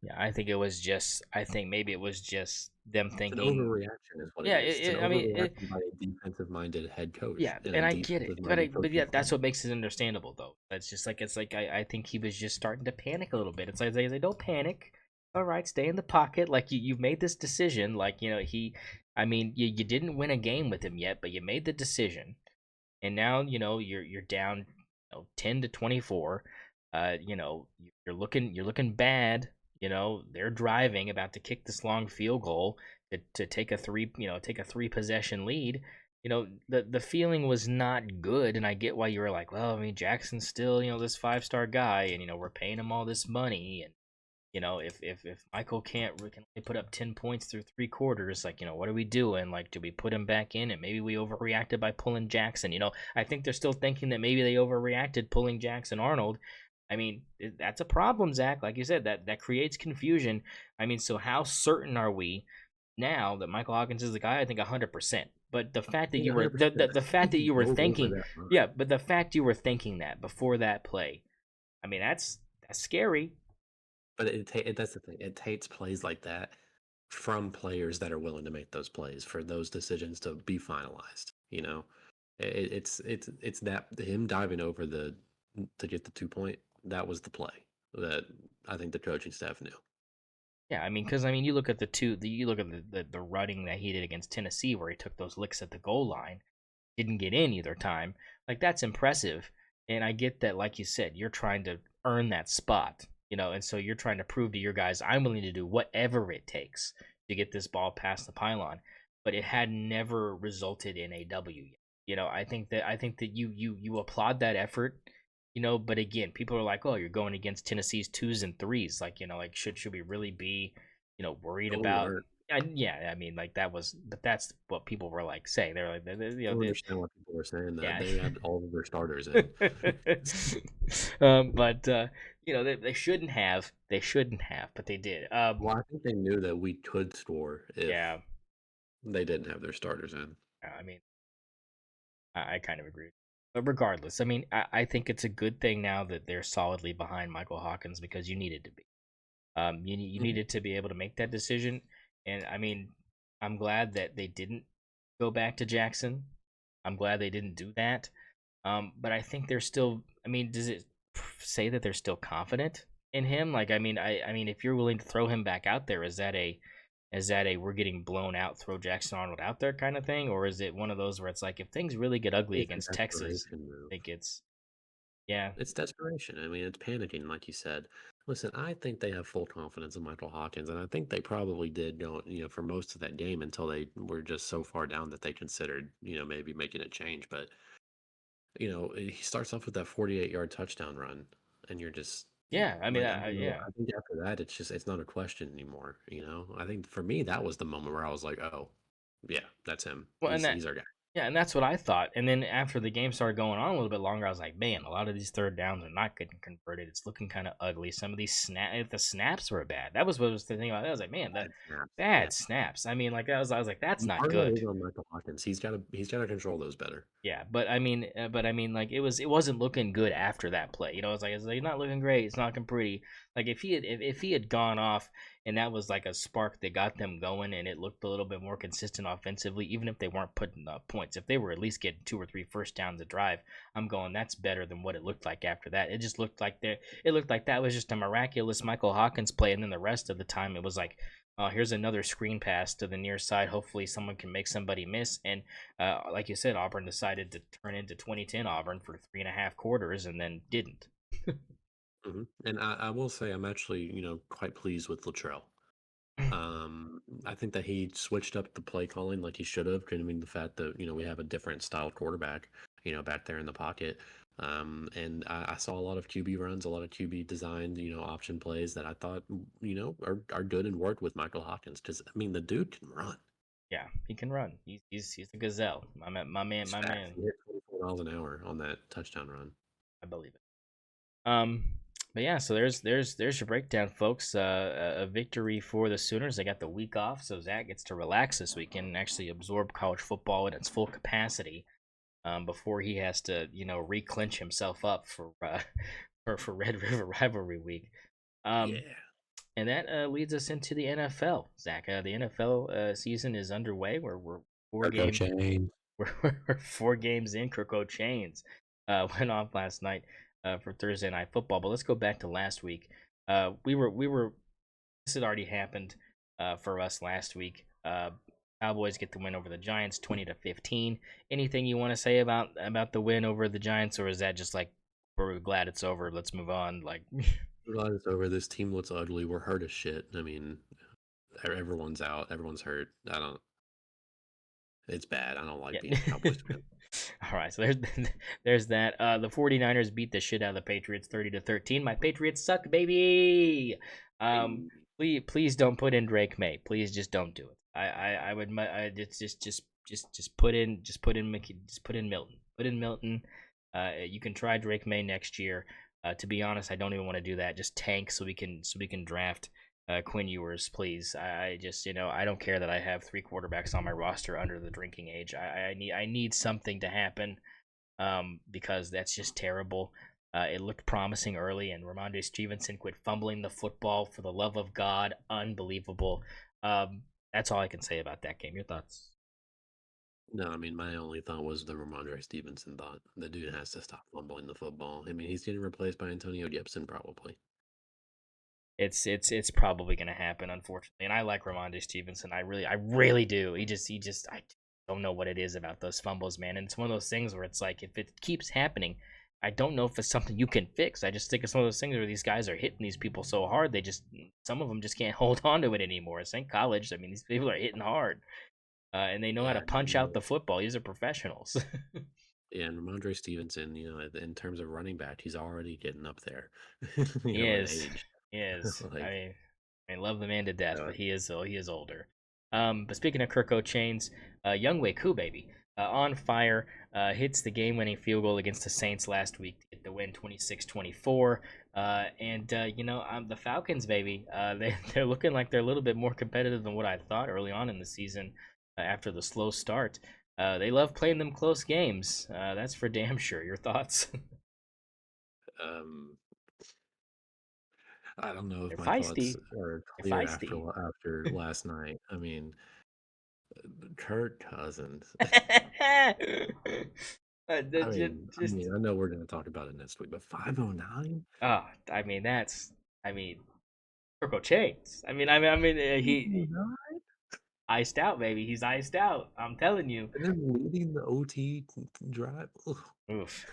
Yeah, I think it was just. I think maybe it was just them It's an thinking. overreaction, is what it Yeah, is. It's an I mean, overreaction by a defensive-minded head coach yeah, and a and I get it, defensive-minded but coaching yeah, that's staff. what makes it understandable though. That's just like I think he was just starting to panic a little bit. It's like don't panic. All right, stay in the pocket. Like you've made this decision. Like I mean, you didn't win a game with him yet, but you made the decision, and now you're down 10-24. You're looking bad. They're driving, about to kick this long field goal to take a three possession lead. The feeling was not good, and I get why you were like, well, I mean, Jackson's still this 5-star guy, and we're paying him all this money, and if Michael can only put up 10 points through 3 quarters, like what are we doing? Like, do we put him back in? And maybe we overreacted by pulling Jackson. I think they're still thinking that maybe they overreacted pulling Jackson Arnold. I mean, that's a problem, Zach. Like you said, that creates confusion. I mean, so how certain are we now that Michael Hawkins is the guy? I think 100%. But the fact that I think you were 100%. the I fact think that he you were drove over thinking, that line. yeah, but the fact you were thinking that before that play, I mean, that's scary. But that's the thing. It takes plays like that from players that are willing to make those plays for those decisions to be finalized. It's that him diving over to get the 2 point. That was the play that I think the coaching staff knew. Yeah, I mean, because you look at you look at the running that he did against Tennessee, where he took those licks at the goal line, didn't get in either time. Like, that's impressive, and I get that. Like you said, you're trying to earn that spot, and so you're trying to prove to your guys, I'm willing to do whatever it takes to get this ball past the pylon. But it had never resulted in a W yet. I think that you applaud that effort. But again, people are like, "Oh, you're going against Tennessee's twos and threes. Like, like should we really be, worried No, we about?" weren't. And yeah, I mean, like but that's what people were like saying. They're like, I don't understand why people were saying that. yeah. They had all of their starters in. But they shouldn't have. They shouldn't have, but they did. Well, I think they knew that we could score if Yeah. they didn't have their starters in. I mean, I kind of agree. But regardless, I mean, I think it's a good thing now that they're solidly behind Michael Hawkins, because you needed to be. You Mhm. needed to be able to make that decision, and I mean, I'm glad that they didn't go back to Jackson. I'm glad they didn't do that. But I think they're still. I mean, does it say that they're still confident in him? Like, I mean, if you're willing to throw him back out there, is that a we're getting blown out, throw Jackson Arnold out there kind of thing, or is it one of those where it's like, if things really get ugly It's a against Texas, desperation I move. think it's yeah. It's desperation. I mean, it's panicking, like you said. Listen, I think they have full confidence in Michael Hawkins, and I think they probably did go, for most of that game until they were just so far down that they considered, maybe making a change. But, he starts off with that 48-yard touchdown run, and you're just Yeah, I mean, like, yeah. I think after that, it's not a question anymore. I think for me, that was the moment where I was like, oh, yeah, that's him. Well, He's our guy. yeah, and that's what I thought. And then after the game started going on a little bit longer, I was like, man, a lot of these third downs are not getting converted. It's looking kind of ugly. Some of these the snaps were bad. That was what was the thing about it. I was like, man, the Bad snaps. Yeah. bad snaps. I mean, like, I was like, that's not Part of that good. is on Michael Hawkins. He's got to control those better. Yeah, but I mean, like, it wasn't looking good after that play. It's like not looking great. It's not looking pretty. Like, if he had gone off, and that was like a spark that got them going, and it looked a little bit more consistent offensively, even if they weren't putting up points, if they were at least getting 2 or 3 first downs a drive, I'm going, that's better than what it looked like after that. It just looked like that was just a miraculous Michael Hawkins play, and then the rest of the time it was like, oh, here's another screen pass to the near side. Hopefully, someone can make somebody miss. And like you said, Auburn decided to turn into 2010 Auburn for 3.5 quarters, and then didn't. And I will say I'm actually, quite pleased with Latrell. I think that he switched up the play calling like he should have. I mean, the fact that we have a different style quarterback, back there in the pocket. And I saw a lot of QB runs, a lot of QB designed, option plays that I thought, are good and worked with Michael Hawkins. Because I mean, the dude can run. Yeah, he can run. He's a gazelle. He's My fast. man. He hit 24 miles an hour on that touchdown run. I believe it. Um, but yeah, so there's your breakdown, folks. A victory for the Sooners. They got the week off, so Zach gets to relax this weekend and actually absorb college football in its full capacity. Before he has to, reclinch himself up for for Red River Rivalry Week. Um, Yeah. and that leads us into the NFL. Zach, the NFL season is underway. We're four Kirko game Chain. we're 4 games in. Kirko Chains went off last night for Thursday Night Football. But let's go back to last week. We were this had already happened for us last week. Cowboys get the win over the Giants, 20-15. Anything you want to say about the win over the Giants, or is that just like we're glad it's over? Let's move on. Like, We're glad it's over. This team looks ugly. We're hurt as shit. I mean, everyone's out. Everyone's hurt. I don't. It's bad. I don't like yeah. being a Cowboys fan. All right, so there's that. The 49ers beat the shit out of the Patriots 30-13. My Patriots suck, baby. Um, Hey. please don't put in Drake May. Please just don't do it. I would just put in just put in Milton. Put in Milton. You can try Drake May next year. To be honest, I don't even want to do that. Just tank so we can draft Quinn Ewers, please. I just I don't care that I have 3 quarterbacks on my roster under the drinking age. I need something to happen because that's just terrible. It looked promising early, and Ramondre Stevenson quit fumbling the football. For the love of God, unbelievable. That's all I can say about that game. Your thoughts? No, I mean, my only thought was the Ramondre Stevenson thought. The dude has to stop fumbling the football. I mean, he's getting replaced by Antonio Gibson probably. It's probably gonna happen, unfortunately. And I like Ramondre Stevenson. I really do. He just I don't know what it is about those fumbles, man. And it's one of those things where it's like if it keeps happening, I don't know if it's something you can fix. I just think it's one of those things where these guys are hitting these people so hard some of them just can't hold on to it anymore. It's in college. I mean, these people are hitting hard, and they know how to Yeah, punch out the football. These are professionals. yeah, and Ramondre Stevenson, in terms of running back, he's already getting up there, He in is. age. He is. Like, I love the man to death, uh, but he is older. But speaking of Kirko Chains, Young Wei Koo baby, on fire, hits the game-winning field goal against the Saints last week to get the win 26-24. And the Falcons baby, they're looking like they're a little bit more competitive than what I thought early on in the season after the slow start. They love playing them close games. That's for damn sure. Your thoughts? um, I don't know They're if my thoughts feisty. are They're clear after feisty. last night. I mean, Kirk Cousins. I mean, I Just mean, I know we're going to talk about it next week, but 509. I mean I mean Turco Chains. He 509? iced out, baby. He's iced out. I'm telling you. And then leading the OT drive. Ugh. Oof.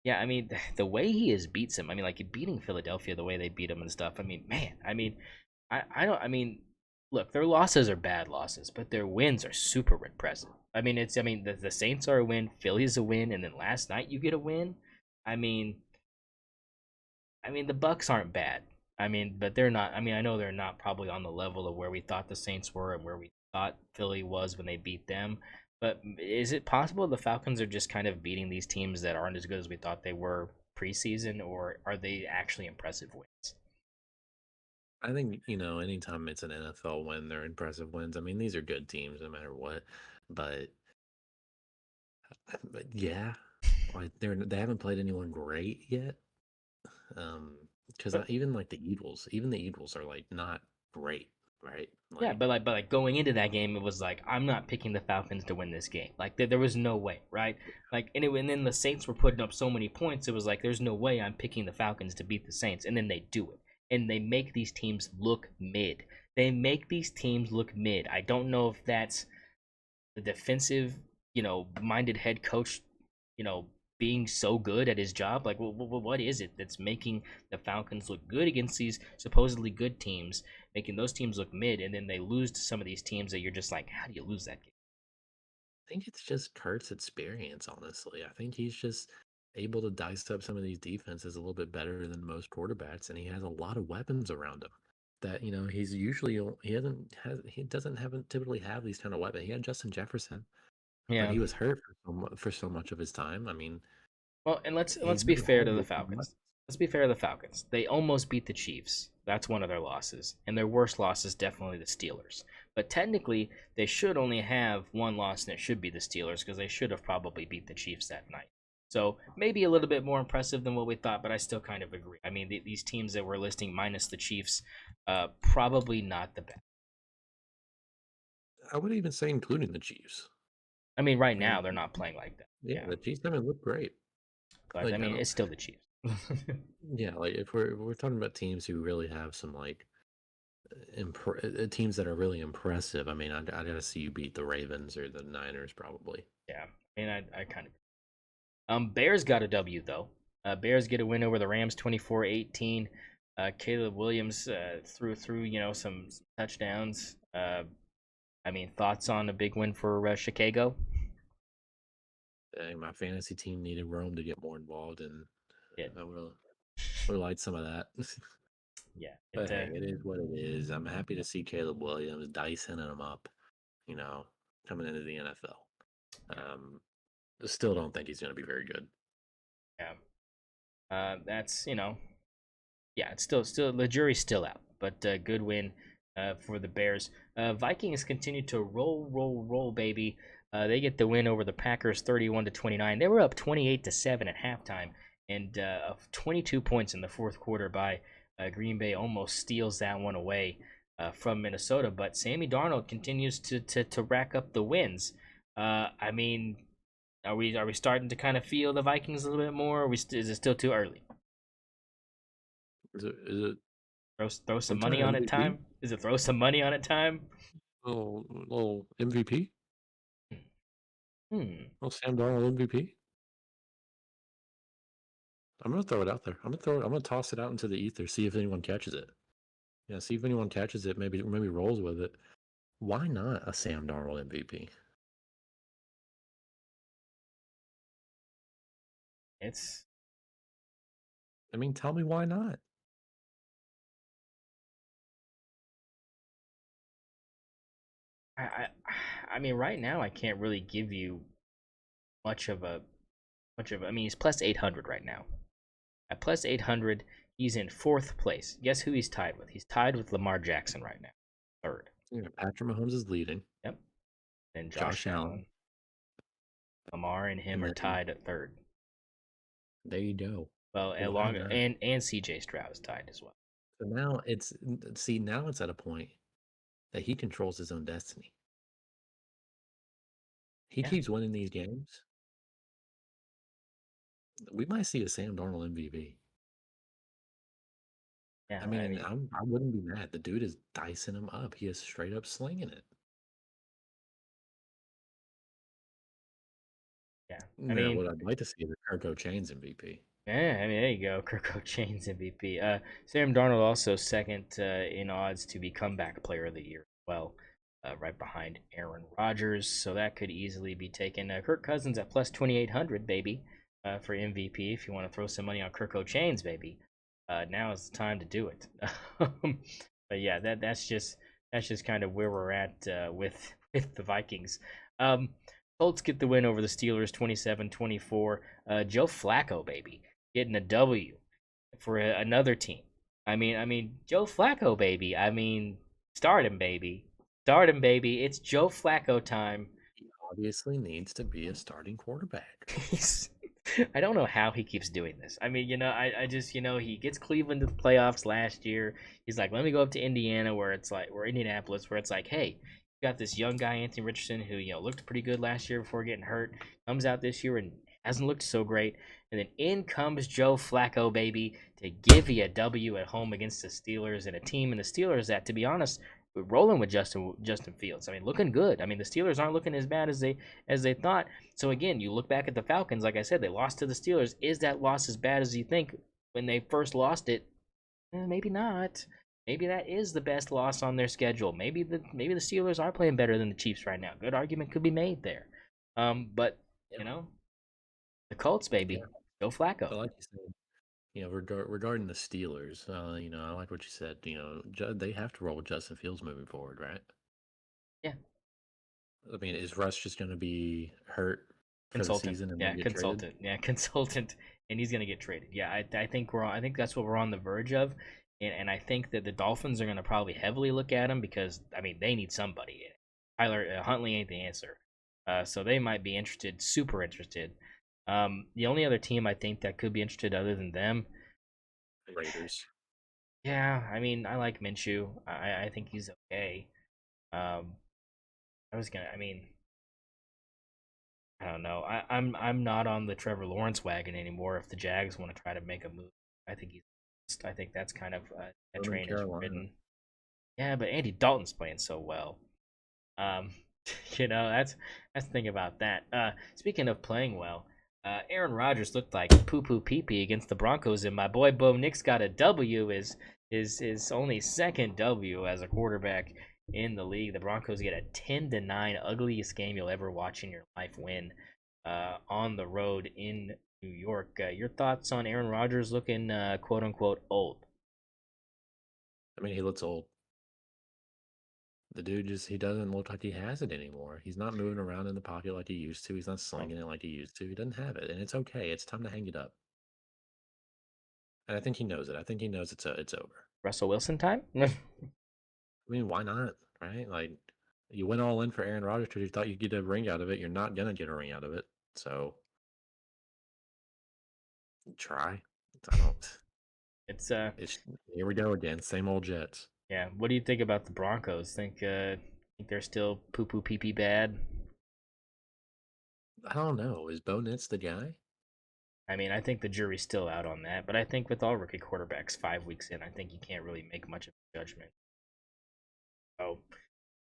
Yeah. I mean, the way he has beats him. I mean, like beating Philadelphia, the way they beat him and stuff. I mean, man. I don't. I mean, look, their losses are bad losses, but their wins are super impressive. I mean, the Saints are a win, Philly's a win, and then last night you get a win. I mean, the Bucs aren't bad. But they're not. I know they're not probably on the level of where we thought the Saints were and where we thought Philly was when they beat them. But is it possible the Falcons are just kind of beating these teams that aren't as good as we thought they were preseason, or are they actually impressive wins? I think, anytime it's an NFL win, they're impressive wins. I mean, these are good teams no matter what. But, but yeah, like they haven't played anyone great yet. Because But even the Eagles are like not great, right? yeah, Like, but going into that game, it was like I'm not picking the Falcons to win this game. Like there was no way, right? Like and then the Saints were putting up so many points, it was like there's no way I'm picking the Falcons to beat the Saints, and then they do it, and they make these teams look mid. They make these teams look mid. I don't know if that's the defensive, minded head coach, being so good at his job. Like, what is it that's making the Falcons look good against these supposedly good teams, making those teams look mid, and then they lose to some of these teams that you're just like, how do you lose that game? I think it's just Kurt's experience, honestly. I think he's just able to dice up some of these defenses a little bit better than most quarterbacks, and he has a lot of weapons around him. that he's usually he doesn't have typically have these kind of weapons. He had Justin Jefferson, but Yeah. he was hurt for so much of his time. I mean, Well, and let's he's be never fair had to the those weapons. Falcons. Let's be fair to the Falcons. They almost beat the Chiefs. That's one of their losses, and their worst loss is definitely the Steelers. But technically, they should only have one loss, and it should be the Steelers because they should have probably beat the Chiefs that night. So maybe a little bit more impressive than what we thought, but I still kind of agree. I mean, these teams that we're listing minus the Chiefs, probably not the best. I would even say including the Chiefs. I mean, right I now mean, they're not playing like that. yeah, Yeah, the Chiefs haven't looked great. but I Like, mean, it's still the Chiefs. yeah, like if we're talking about teams who really have some like teams that are really impressive. I mean, I gotta see you beat the Ravens or the Niners probably. Yeah, I mean, I kind of. Bears got a W though. Bears get a win over the Rams 24-18. Caleb Williams threw some touchdowns. I mean, thoughts on a big win for Chicago? Dang, my fantasy team needed Rome to get more involved, and Yeah, I will like some of that. yeah. But hey, it is what it is. I'm happy to see Caleb Williams dicing him up, you know, coming into the NFL. Um, Still don't think he's going to be very good. Yeah. That's yeah. It's still the jury's still out, but good win for the Bears. Vikings continue to roll, baby. They get the win over the Packers, 31-29. They were up 28-7 at halftime, and 22 points in the fourth quarter by Green Bay almost steals that one away from Minnesota. But Sammy Darnold continues to rack up the wins. I mean, are we starting to kind of feel the Vikings a little bit more? Is it still too early? Is it Throw some sometime money on it, MVP? time. Is it throw some money on it, time? Little MVP? Hmm. Little Sam Darnold MVP? I'm gonna throw it out there. I'm gonna toss it out into the ether. See if anyone catches it. Yeah, see if anyone catches it. Maybe rolls with it. Why not a Sam Darnold MVP? It's I mean, tell me why not? I I mean right now I can't really give you much of a I mean he's plus 800 right now. At plus 800, he's in fourth place. Guess who he's tied with? He's tied with Lamar Jackson right now. Third. Yeah, Patrick Mahomes is leading. Yep. Then Josh Josh Allen, Allen, Lamar and him and are then tied at third. there you go. Well, Why along not? and CJ Stroud is tied as well. So now it's at a point that he controls his own destiny. He Yeah. keeps winning these games. We might see a Sam Darnold MVP. Yeah, I I mean, mean, I wouldn't be mad. The dude is dicing him up. He is straight up slinging it. yeah. I Now, mean, what I'd like to see is a Kirko Chains MVP. yeah, I mean, there you go. Kirk Chains MVP. Sam Darnold also second in odds to be comeback player of the year as well, right behind Aaron Rodgers. So that could easily be taken. Kirk Cousins at plus 2,800, baby, for MVP. If you want to throw some money on Kirk Chains, baby, now is the time to do it. But yeah, that's just kind of where we're at with the Vikings. Um, Colts get the win over the Steelers, 27-24. Joe Flacco, baby, getting a W for another team. I mean, Joe Flacco, baby. I mean, start him, baby. Start him, baby. It's Joe Flacco time. He obviously needs to be a starting quarterback. He's, I don't know how he keeps doing this. I mean, I just, he gets Cleveland to the playoffs last year. He's like, let me go up to Indiana, where Indianapolis, where it's like, hey, you got this young guy, Anthony Richardson, who, looked pretty good last year before getting hurt. Comes out this year and hasn't looked so great. And then in comes Joe Flacco, baby, to give you a W at home against the Steelers and a team in the Steelers that, to be honest, we're rolling with Justin Fields. I mean, looking good. I mean, the Steelers aren't looking as bad as they thought. So again, you look back at the Falcons. Like I said, they lost to the Steelers. Is that loss as bad as you think when they first lost it? Maybe not. Maybe that is the best loss on their schedule. Maybe the Steelers are playing better than the Chiefs right now. Good argument could be made there. But Yeah, you know, the Colts, yeah. baby, go Flacco. But like you said, regarding the Steelers, I like what you said. They have to roll with Justin Fields moving forward, right? Yeah, I mean, is Russ just going to be hurt for the consultant. season and then Yeah, get traded? consultant. Yeah, consultant, and he's gonna get traded. Yeah, I think I think that's what we're on the verge of, and I think that the Dolphins are gonna probably heavily look at him because I mean they need somebody. Tyler Huntley ain't the answer, so they might be interested, super interested. The only other team I think that could be interested other than them, Raiders. yeah, I mean I like Minshew. I think he's okay. Um, I mean, I don't know. I'm not on the Trevor Lawrence wagon anymore. If the Jags want to try to make a move, I think he's. I think that's kind of that Northern train is Carolina. ridden. Yeah, but Andy Dalton's playing so well. Um, that's the thing about that. Speaking of playing well, Aaron Rodgers looked like poo poo pee pee against the Broncos, and my boy Bo Nix got a W. Is only second W as a quarterback in the league. The Broncos get a 10-9 ugliest game you'll ever watch in your life win on the road in New York. Your thoughts on Aaron Rodgers looking quote unquote old? I mean, he looks old. The dude he doesn't look like he has it anymore. He's not moving around in the pocket like he used to. He's not Oh, slinging it like he used to. He doesn't have it, and it's okay. It's time to hang it up. And I think he knows it. I think he knows it's over. Russell Wilson time? I mean, why not? Right? Like, you went all in for Aaron Rodgers because you thought you'd get a ring out of it. You're not gonna get a ring out of it. So try. I don't. It's It's here we go again. Same old Jets. Yeah. What do you think about the Broncos? Think they're still poo poo pee pee bad? I don't know. Is Bo Nix the guy? I mean, I think the jury's still out on that, but I think with all rookie quarterbacks 5 weeks in, I think you can't really make much of a judgment. So,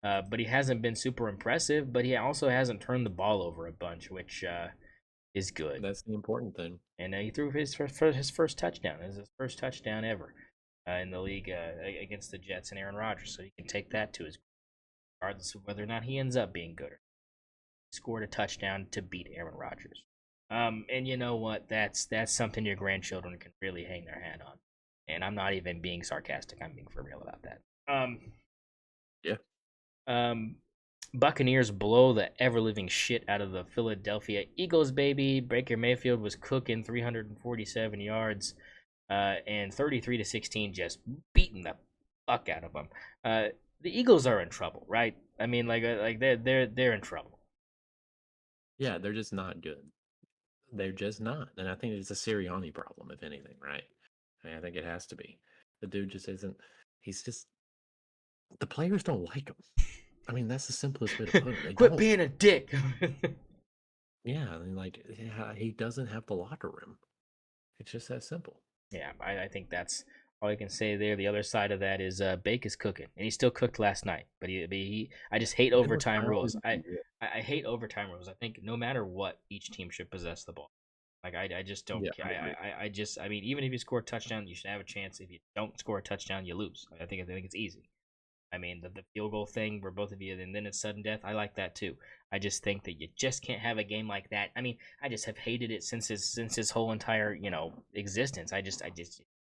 but he hasn't been super impressive, but he also hasn't turned the ball over a bunch, which is good. That's the important thing. And he threw his first touchdown. It was his first touchdown ever in the league against the Jets and Aaron Rodgers. So you can take that to his, regardless of whether or not he ends up being good. He scored a touchdown to beat Aaron Rodgers. And you know what? That's something your grandchildren can really hang their hat on. And I'm not even being sarcastic. I'm being for real about that. Yeah. Um, Buccaneers blow the ever living shit out of the Philadelphia Eagles, baby. Baker Mayfield was cooking 347 yards and 33-16, just beating the fuck out of them. The Eagles are in trouble, right? I mean, like they're in trouble. Yeah, they're just not good. They're just not. And I think it's a Sirianni problem, if anything, right? I think it has to be. The dude just isn't. He's just. The players don't like him. I mean, that's the simplest way to put it. They Quit don't. being a dick. Yeah, I mean, like, he doesn't have the locker room. It's just that simple. Yeah, I think that's all I can say there. The other side of that is Bake is cooking, and he still cooked last night. But I just hate When was overtime finally rules. I hate overtime rules. I think no matter what, each team should possess the ball. Like I just don't. Yeah, I agree. I mean, even if you score a touchdown, you should have a chance. If you don't score a touchdown, you lose. I think it's easy. I mean, the field goal thing where both of you, and then it's sudden death. I like that too. I just think that you just can't have a game like that. I mean, I just have hated it since his whole entire existence. I just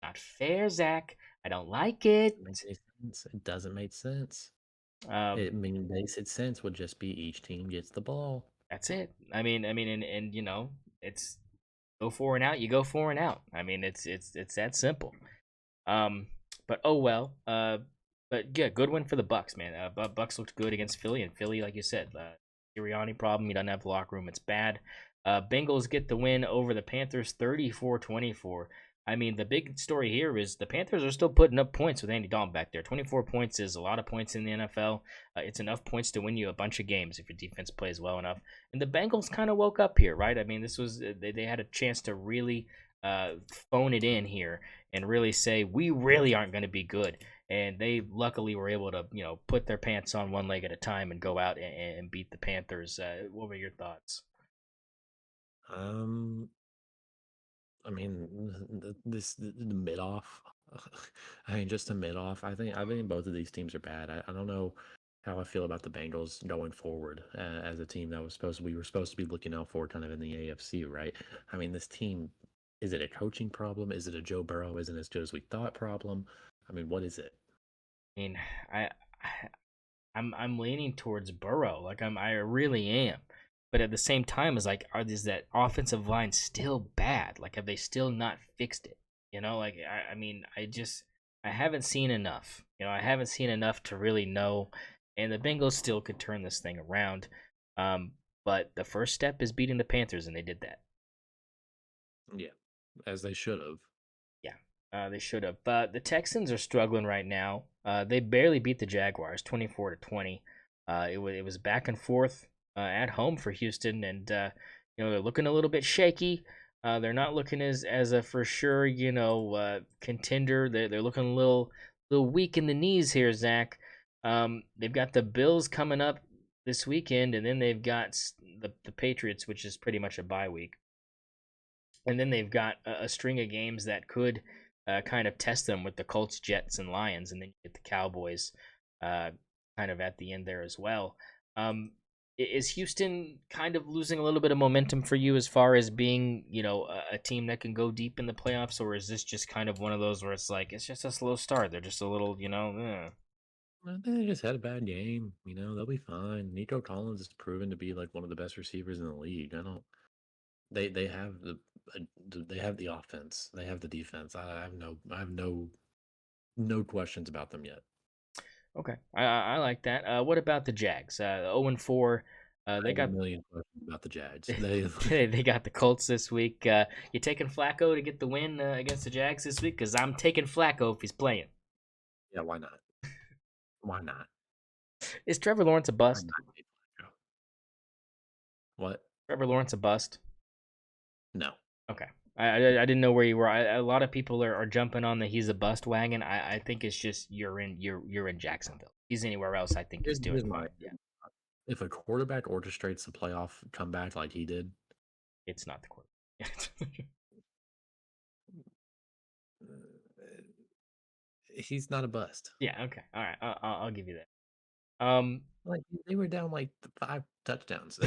not fair, Zach. I don't like it. Doesn't make any sense. It doesn't make sense. Um, It mean basic sense would just be each team gets the ball. that's it. And it's go for and out. You go for and out. I mean, it's that simple. Um, but oh well. But yeah, good win for the Bucs, man. Bucs looked good against Philly, and Philly, like you said, Sirianni problem. He doesn't have the locker room. It's bad. Bengals get the win over the Panthers, 34-24. I mean, the big story here is the Panthers are still putting up points with Andy Dalton back there. 24 points is a lot of points in the NFL. It's enough points to win you a bunch of games if your defense plays well enough. And the Bengals kind of woke up here, right? I mean, this was they had a chance to really phone it in here and really say we really aren't going to be good, and they luckily were able to put their pants on one leg at a time and go out and beat the Panthers. What were your thoughts? Um, I mean, the mid off. I mean, just a mid off. I think both of these teams are bad. I don't know how I feel about the Bengals going forward as a team that we were supposed to be looking out for, kind of in the AFC, right? I mean, this team Is it a coaching problem? Is it a Joe Burrow isn't as good as we thought problem? I mean, what is it? I mean, I I'm leaning towards Burrow. Like I really am. But at the same time, is like, is that offensive line still bad? Like, have they still not fixed it? Like I mean, I haven't seen enough. I haven't seen enough to really know. And the Bengals still could turn this thing around. Um, but the first step is beating the Panthers, and they did that. Yeah, as they should have. Yeah, they should have. The Texans are struggling right now. They barely beat the Jaguars, 24-20. It was back and forth at home for Houston, and they're looking a little bit shaky. They're not looking as a for sure contender. They're looking a little weak in the knees here, Zach. They've got the Bills coming up this weekend, and then they've got the Patriots, which is pretty much a bye week. And then they've got a string of games that could kind of test them with the Colts, Jets, and Lions, and then you get the Cowboys kind of at the end there as well. Is Houston kind of losing a little bit of momentum for you as far as being, a team that can go deep in the playoffs, or is this just kind of one of those where it's like it's just a slow start? They're just a little, Well, they just had a bad game. They'll be fine. Nico Collins is proven to be like one of the best receivers in the league. I don't. They have they have the offense. They have the defense. I have no questions about them yet. Okay, I like that. What about the Jags? 0-4. I They have a got million questions about the Jags. They they got the Colts this week. You taking Flacco to get the win against the Jags this week? Because I'm taking Flacco if he's playing. Yeah, why not? Why not? Is Trevor Lawrence a Why bust? not take Flacco? What? Trevor Lawrence a bust? No. Okay. I didn't know where you were. A lot of people are jumping on the he's a bust wagon. I think it's just you're in Jacksonville. If he's anywhere else, I think he's doing Here's my fine. Yeah, if a quarterback orchestrates a playoff comeback like he did, it's not the quarterback. uh, he's not a bust. Yeah. Okay. All right. I'll give you that. Like they were down like 5 touchdowns.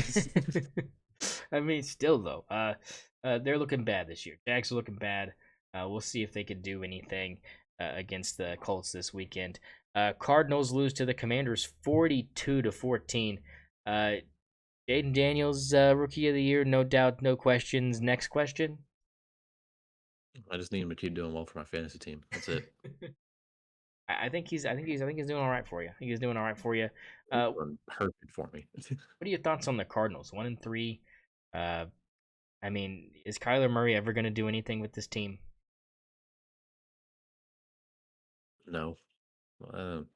I mean, still though, they're looking bad this year. Jags are looking bad. We'll see if they can do anything against the Colts this weekend. Cardinals lose to the Commanders 42-14. Uh, Jaden Daniels, rookie of the year, no doubt, no questions. Next question. I just need him to keep doing well for my fantasy team. That's it. I think he's doing all right for you. I think he's doing all right for you. He's What doing perfect for me. are your thoughts on the Cardinals? 1-3. Uh, I mean, is Kyler Murray ever going to do anything with this team? No, I don't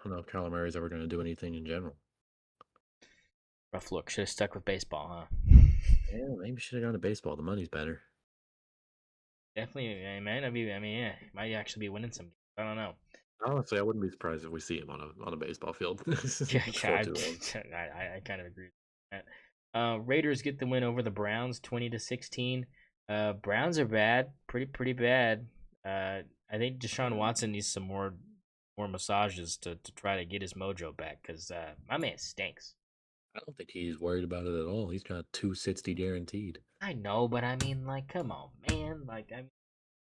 know if Kyler Murray's ever going to do anything in general. Rough look. Should have stuck with baseball, huh? Yeah, maybe should have gone to baseball. The money's better. Definitely, man. I mean, yeah, might actually be winning some. I don't know. Honestly, I wouldn't be surprised if we see him on a baseball field Yeah, before too long. I kind of agree with that. Raiders get the win over the Browns, 20-16. Browns are bad, pretty bad. I think Deshaun Watson needs some more massages to try to get his mojo back because my man stinks. I don't think he's worried about it at all. He's got 260 guaranteed. I know, but I mean, like, come on, man. Like, I mean,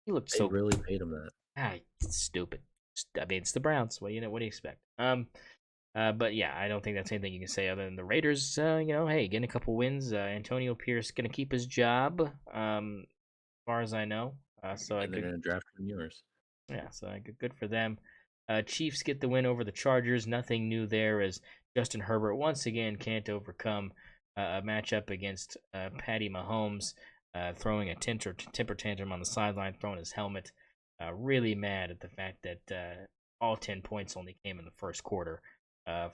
he looked They so really paid him that. it's stupid. I mean, it's the Browns. What do you expect? But yeah, I don't think that's anything you can say other than the Raiders. Hey, getting a couple wins. Antonio Pierce gonna keep his job. As far as I know. So I And they're good. going to draft him yours. Yeah, so good for them. Chiefs get the win over the Chargers. Nothing new there as Justin Herbert once again can't overcome a matchup against Patty Mahomes, throwing a temper tantrum on the sideline, throwing his helmet. Really mad at the fact that all 10 points only came in the first quarter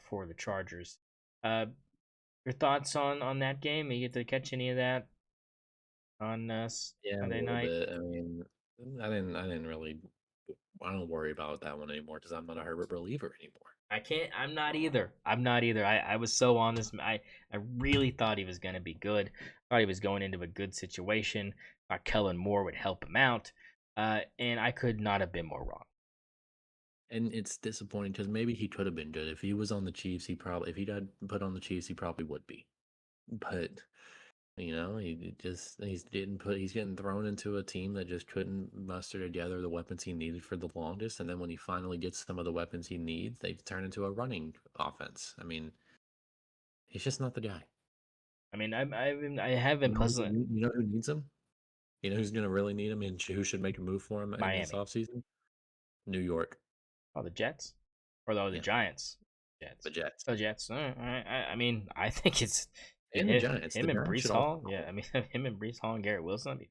for the Chargers. Uh, your thoughts on that game? You get to catch any of that on Yeah, a Sunday little night? bit. I mean, I didn't really. I don't worry about that one anymore because I'm not a Herbert believer anymore. I can't. I'm not either. I'm not either. I was so on this. I really thought he was going to be good. Thought he was going into a good situation. Thought Kellen Moore would help him out. And I could not have been more wrong. And it's disappointing because maybe he could have been good if he was on the Chiefs. If he got put on the Chiefs, he probably would be. But He's getting thrown into a team that just couldn't muster together the weapons he needed for the longest, and then when he finally gets some of the weapons he needs, they turn into a running offense. I mean, he's just not the guy. I mean, I have been puzzling. You know who needs him? You know who's going to really need him, and who should make a move for him in this Miami. offseason? New York. Oh, the Jets, or the Yeah, Giants. Jets. the Jets The Jets. I mean, I think it's and the Giants. The him and Giants Brees should also Hall. call Yeah, him. I mean, him and Brees Hall and Garrett Wilson. That'd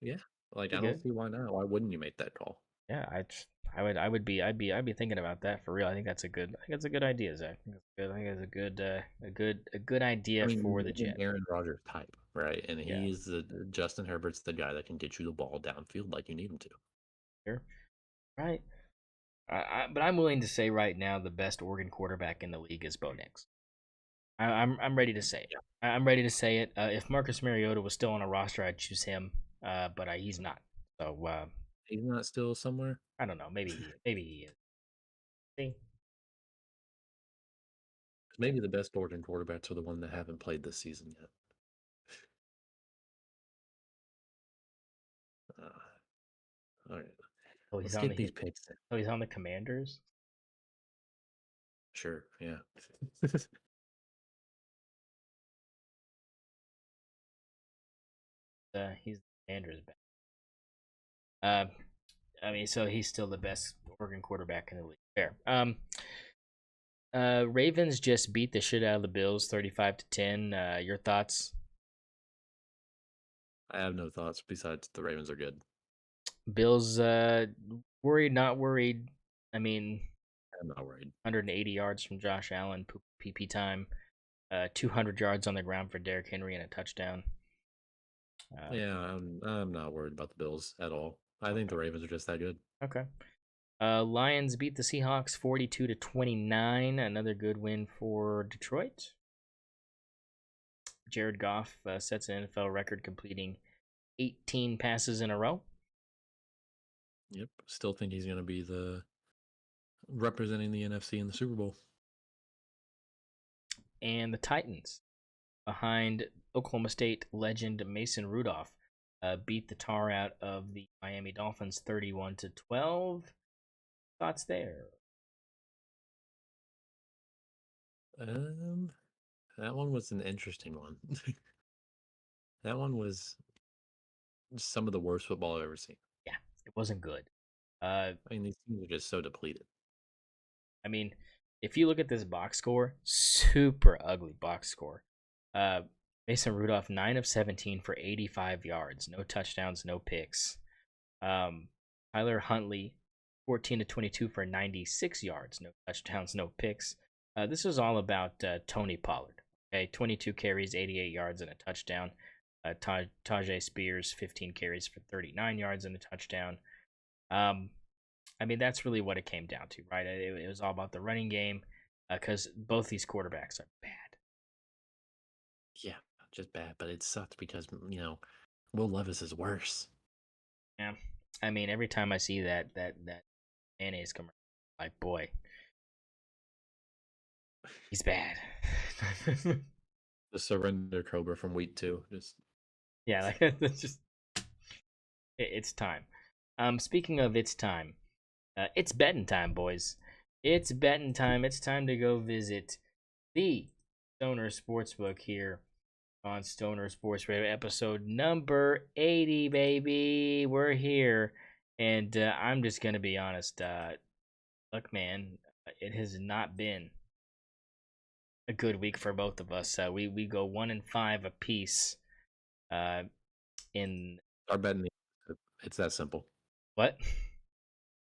Yeah, like be I don't good. see why not. Why wouldn't you make that call? Yeah, I'd be thinking about that for real. I think that's a good. I think that's a good idea, Zach. I think that's good. I think it's a good I idea mean, for the he's an Jets. Aaron Rodgers type, right? And Yeah, he's Justin Herbert's the guy that can get you the ball downfield like you need him to. sure. Right. But I'm willing to say right now the best Oregon quarterback in the league is Bo Nix. I'm ready to say it. Yeah, I'm ready to say it. If Marcus Mariota was still on a roster, I'd choose him. But he's not. So he's not still somewhere. I don't know. Maybe he is. See? Maybe the best Oregon quarterbacks are the one that haven't played this season yet. All right, Oh, let's get these picks in. he's on the Commanders. Sure, yeah. He's the Commanders back. Uh, I mean, so he's still the best Oregon quarterback in the league. Fair. Ravens just beat the shit out of the Bills, 35-10. Your thoughts? I have no thoughts besides the Ravens are good. Bills, worried, not worried. I mean, I'm not worried. 180 yards from Josh Allen, PP time. 200 yards on the ground for Derrick Henry and a touchdown. Yeah, I'm not worried about the Bills at all. I think the Ravens are just that good. Okay. Lions beat the Seahawks 42-29. Another good win for Detroit. Jared Goff sets an NFL record completing 18 passes in a row. Yep, still think he's going to be the representing the NFC in the Super Bowl. And the Titans, behind Oklahoma State legend Mason Rudolph, beat the tar out of the Miami Dolphins 31-12. Thoughts there? That one was an interesting one. That one was some of the worst football I've ever seen. Yeah, it wasn't good. I mean, these teams are just so depleted. I mean, if you look at this box score, super ugly box score. Mason Rudolph 9 of 17 for 85 yards, no touchdowns, no picks. Tyler Huntley 14-22 for 96 yards, no touchdowns, no picks. This was all about Tony Pollard. Okay, 22 carries, 88 yards, and a touchdown. Tajay Spears 15 carries for 39 yards and a touchdown. I mean, that's really what it came down to, right? It was all about the running game because both these quarterbacks are bad. Yeah, just bad, but it sucked because, Will Levis is worse. Yeah, I mean, every time I see that mayonnaise commercial, like, boy, he's bad. The surrender Cobra from week 2. Yeah, like it's just it's time. Speaking of it's time, it's betting time, boys. It's betting time. It's time to go visit the St0ner Sports Book here on St0ner Sports Radio, episode number 80, baby. We're here, and I'm just gonna be honest. Look, man, it has not been a good week for both of us. We go 1-5 apiece. In Start betting the opposite. It's that simple. what?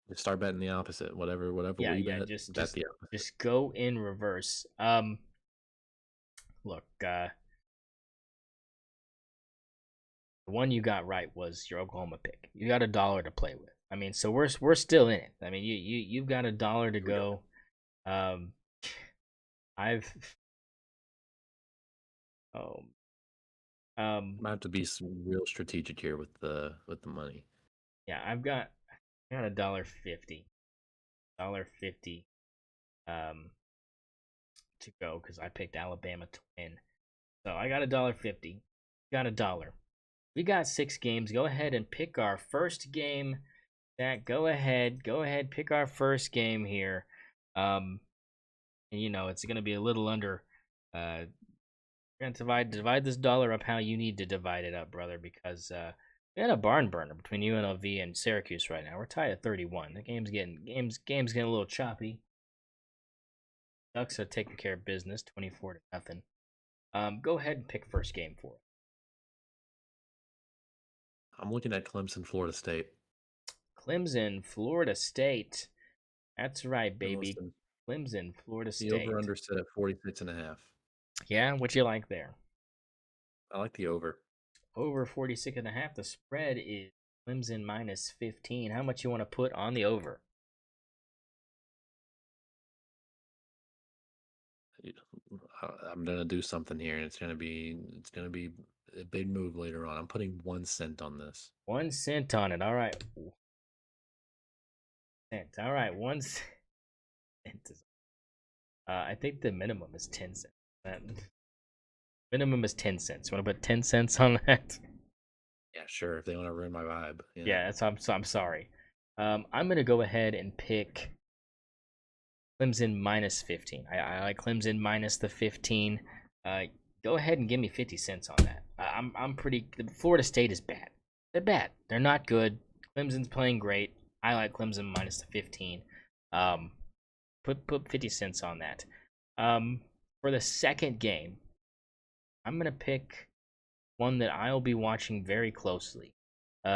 Just start betting the opposite. Whatever Yeah, we yeah. bet, Just bet just the opposite. just go in reverse. Look, the one you got right was your Oklahoma pick. You got $1 to play with. I mean, so we're still in it. I mean, you've got $1 to go. I've oh I have to be real strategic here with the money. yeah, I got $1.50, $1.50 to go because I picked Alabama to win. So I got $1.50. Got $1. We got 6 games. Go ahead and pick our first game. Zach, go ahead, pick our first game here. And it's gonna be a little under. We're gonna divide this dollar up how you need to divide it up, brother, because we had a barn burner between UNLV and Syracuse right now. We're tied at 31. The game's getting a little choppy. Ducks are taking care of business, 24-0. Go ahead and pick first game for us. I'm looking at Clemson, Florida State. Clemson, Florida State. That's right, baby. Listen, Clemson, Florida the State. over-under set at 46.5. Yeah, what you like there? I like the over. Over 46.5. The spread is Clemson minus 15. How much you want to put on the over? I'm gonna do something here, and it's gonna be a big move later on. I'm putting 1 cent on this. 1 cent on it. All right. Cent. All right. 1 cent. I think the minimum is 10 cents. Minimum is 10 cents. You want to put 10 cents on that? Yeah, sure. If they want to ruin my vibe. Yeah, I'm sorry. I'm gonna go ahead and pick Clemson minus 15. I like Clemson minus the 15. Go ahead and give me 50 cents on that. I'm pretty. Florida State is bad. They're bad. They're not good. Clemson's playing great. I like Clemson minus the 15. Put 50 cents on that. For the second game, I'm gonna pick one that I'll be watching very closely.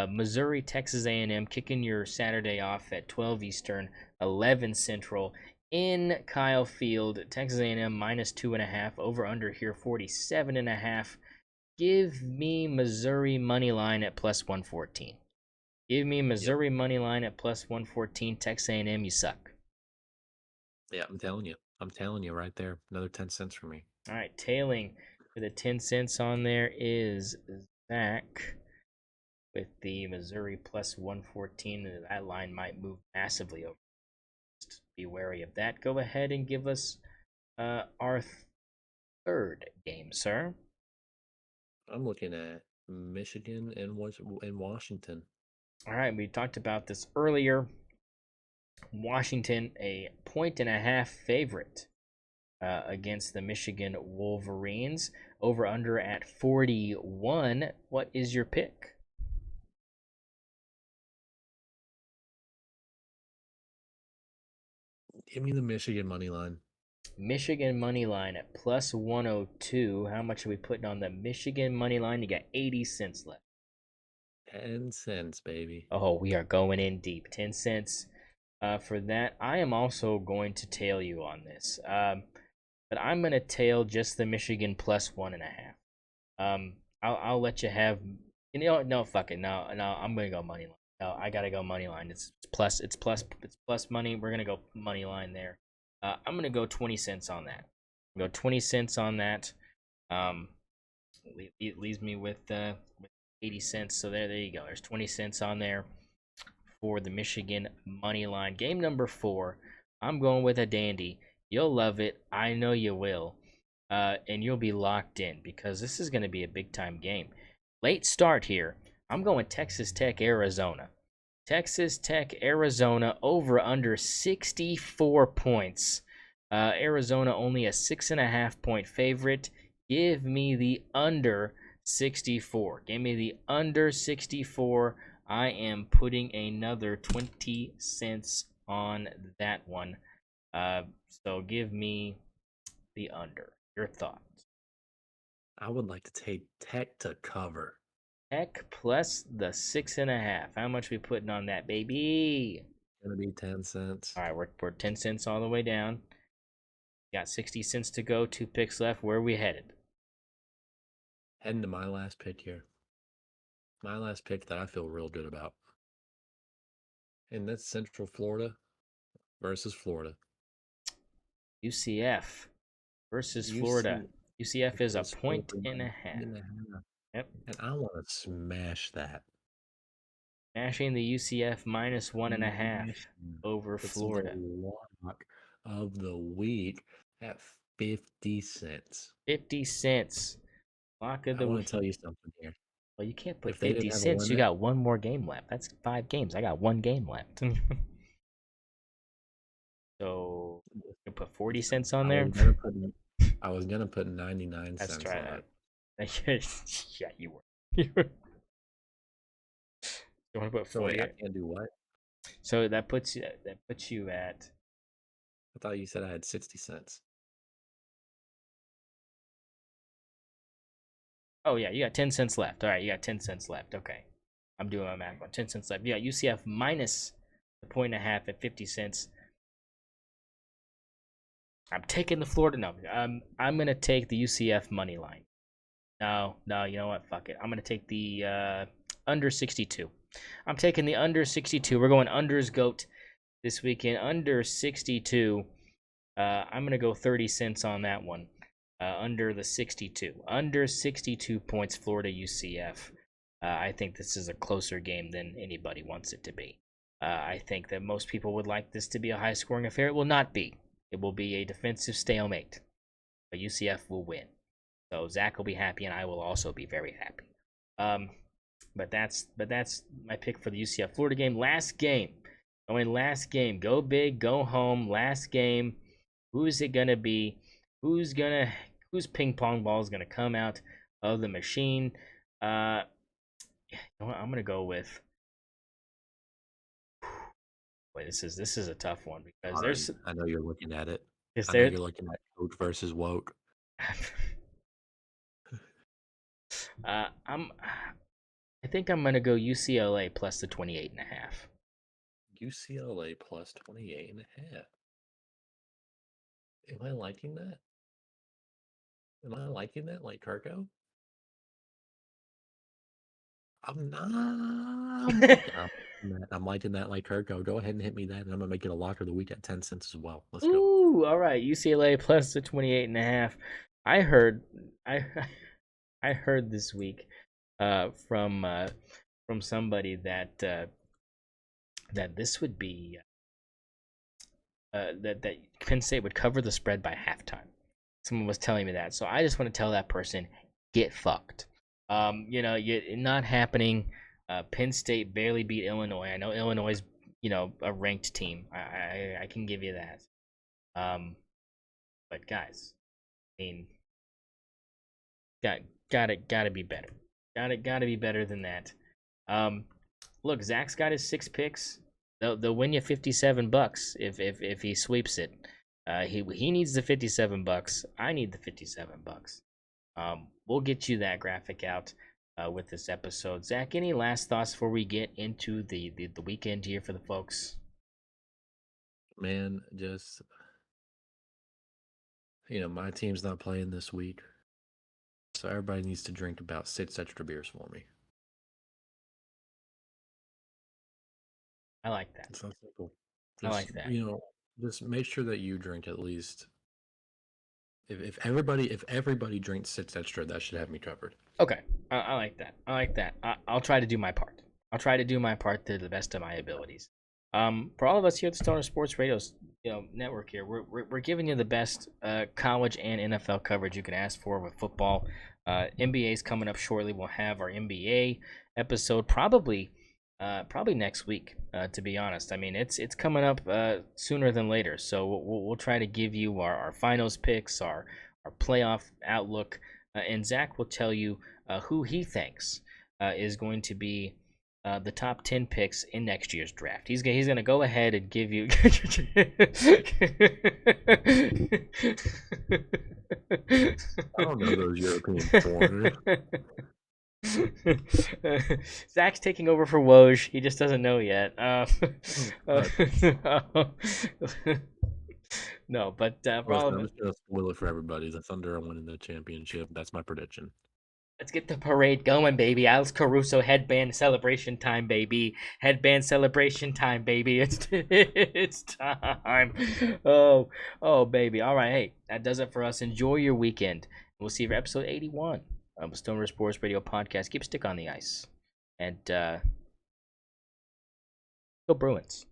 Missouri, Texas A&M, kicking your Saturday off at 12 Eastern, 11 Central in Kyle Field. Texas A&M minus 2.5. Over under here 47.5. Give me Missouri money line at plus 114. Give me Missouri money line at plus 114. Texas A&M, you suck. Yeah, I'm telling you right there. Another 10 cents for me. All right, tailing with the 10 cents on there is Zach with the Missouri plus 114. That line might move massively over. Just be wary of that. Go ahead and give us our third game, sir. I'm looking at Michigan and Washington. All right, we talked about this earlier. Washington, a 1.5 favorite against the Michigan Wolverines. Over under at 41. What is your pick? Give me the Michigan money line. Michigan money line at plus 102. How much are we putting on the Michigan money line? You got 80 cents left. 10 cents, baby. Oh, we are going in deep. 10 cents for that. I am also going to tail you on this. But I'm going to tail just the Michigan plus 1.5. I'll let you have. No, fuck it. No, I'm going to go money line. No, I got to go money line. It's plus money. We're going to go money line there. I'm gonna go 20 cents on that. Go 20 cents on that. It leaves me with 80 cents. So there you go. There's 20 cents on there for the Michigan money line. Game number 4. I'm going with a dandy. You'll love it. I know you will. And you'll be locked in because this is gonna be a big time game. Late start here. I'm going Texas Tech, Arizona. Texas Tech, Arizona, over under 64 points. Arizona only a 6.5 point favorite. Give me the under 64. Give me the under 64. I am putting another 20 cents on that one. So give me the under. Your thoughts? I would like to take Tech to cover. Tech plus the 6.5. How much we putting on that, baby? Gonna be 10 cents. All right, we're 10 cents all the way down. Got 60 cents to go. 2 picks left. Where are we headed? Heading to my last pick here. My last pick that I feel real good about. And that's Central Florida versus Florida. UCF versus Florida. UCF is a 1.5. Yep. And I want to smash that. Smashing the UCF minus 1.5 over Florida. The lock of the week at 50 cents. 50 cents. Lock of I the want week. to tell you something here. Well, you can't put If they 50 didn't have a cents. You limit, got one more game left. That's 5 games. I got 1 game left. So you put 40 cents on there. I was gonna put 99 Let's cents try on it. that. Yeah, you were. You want to put So wait, 40? I can't do what? So that puts you at. I thought you said I had 60 cents. Oh yeah, you got 10 cents left. All right, you got 10 cents left. Okay, I'm doing my math. 10 cents left. Yeah, UCF minus the 1.5 at 50 cents. I'm taking the Florida. No, I'm gonna take the UCF money line. No, you know what? Fuck it. I'm gonna take the under 62. I'm taking the under 62. We're going unders goat this weekend. Under 62. I'm gonna go 30 cents on that one. Under the 62. Under 62 points, Florida UCF. I think this is a closer game than anybody wants it to be. I think that most people would like this to be a high-scoring affair. It will not be. It will be a defensive stalemate. But UCF will win. So Zach will be happy, and I will also be very happy. But that's my pick for the UCF Florida game. Last game. Last game. Go big, go home. Last game. Who's it gonna be? Whose ping pong ball is gonna come out of the machine? I'm gonna go with. Wait, this is a tough one because there's. I know you're looking at it. Is I know there? you're looking at Coach versus Woke. I think I'm gonna go UCLA plus the 28.5. UCLA plus 28.5. Am I liking that? Am I liking that like Kirko? I'm not. I'm liking that like Kirko. Go ahead and hit me that, and I'm gonna make it a lock of the week at 10 cents as well. Let's go. Ooh, all right. UCLA plus the 28.5. I heard I heard this week from somebody that that this would be that Penn State would cover the spread by halftime. Someone was telling me that, so I just want to tell that person, get fucked. Not happening. Penn State barely beat Illinois. I know Illinois is a ranked team. I can give you that. But guys, I mean, gotta be better. Gotta be better than that. Look, Zach's got his 6 picks. They'll win you $57 if he sweeps it. He needs the $57. I need the $57. We'll get you that graphic out with this episode. Zach, any last thoughts before we get into the weekend here for the folks? Man, just my team's not playing this week, so everybody needs to drink about 6 extra beers for me. I like that. It's not simple. I like that. Just make sure that you drink at least. If everybody drinks 6 extra, that should have me covered. Okay, I like that. I'll try to do my part. I'll try to do my part to the best of my abilities. For all of us here at the 0ner Sports Radio network here, we're giving you the best college and NFL coverage you can ask for with football. NBA is coming up shortly. We'll have our NBA episode probably next week. To be honest, I mean it's coming up sooner than later. So we'll try to give you our finals picks, our playoff outlook, and Zach will tell you who he thinks is going to be the top 10 picks in next year's draft. He's going to go ahead and give you. I don't know those European foreigners. Zach's taking over for Woj. He just doesn't know yet. No, but I'm just gonna spoil it for everybody. The Thunder are winning the championship. That's my prediction. Let's get the parade going, baby. Alex Caruso headband celebration time, baby. Headband celebration time, baby. It's time. Oh, baby. All right, hey, that does it for us. Enjoy your weekend. We'll see you for episode 81 of the 0ner Sports Radio podcast. Keep stick on the ice, and go Bruins.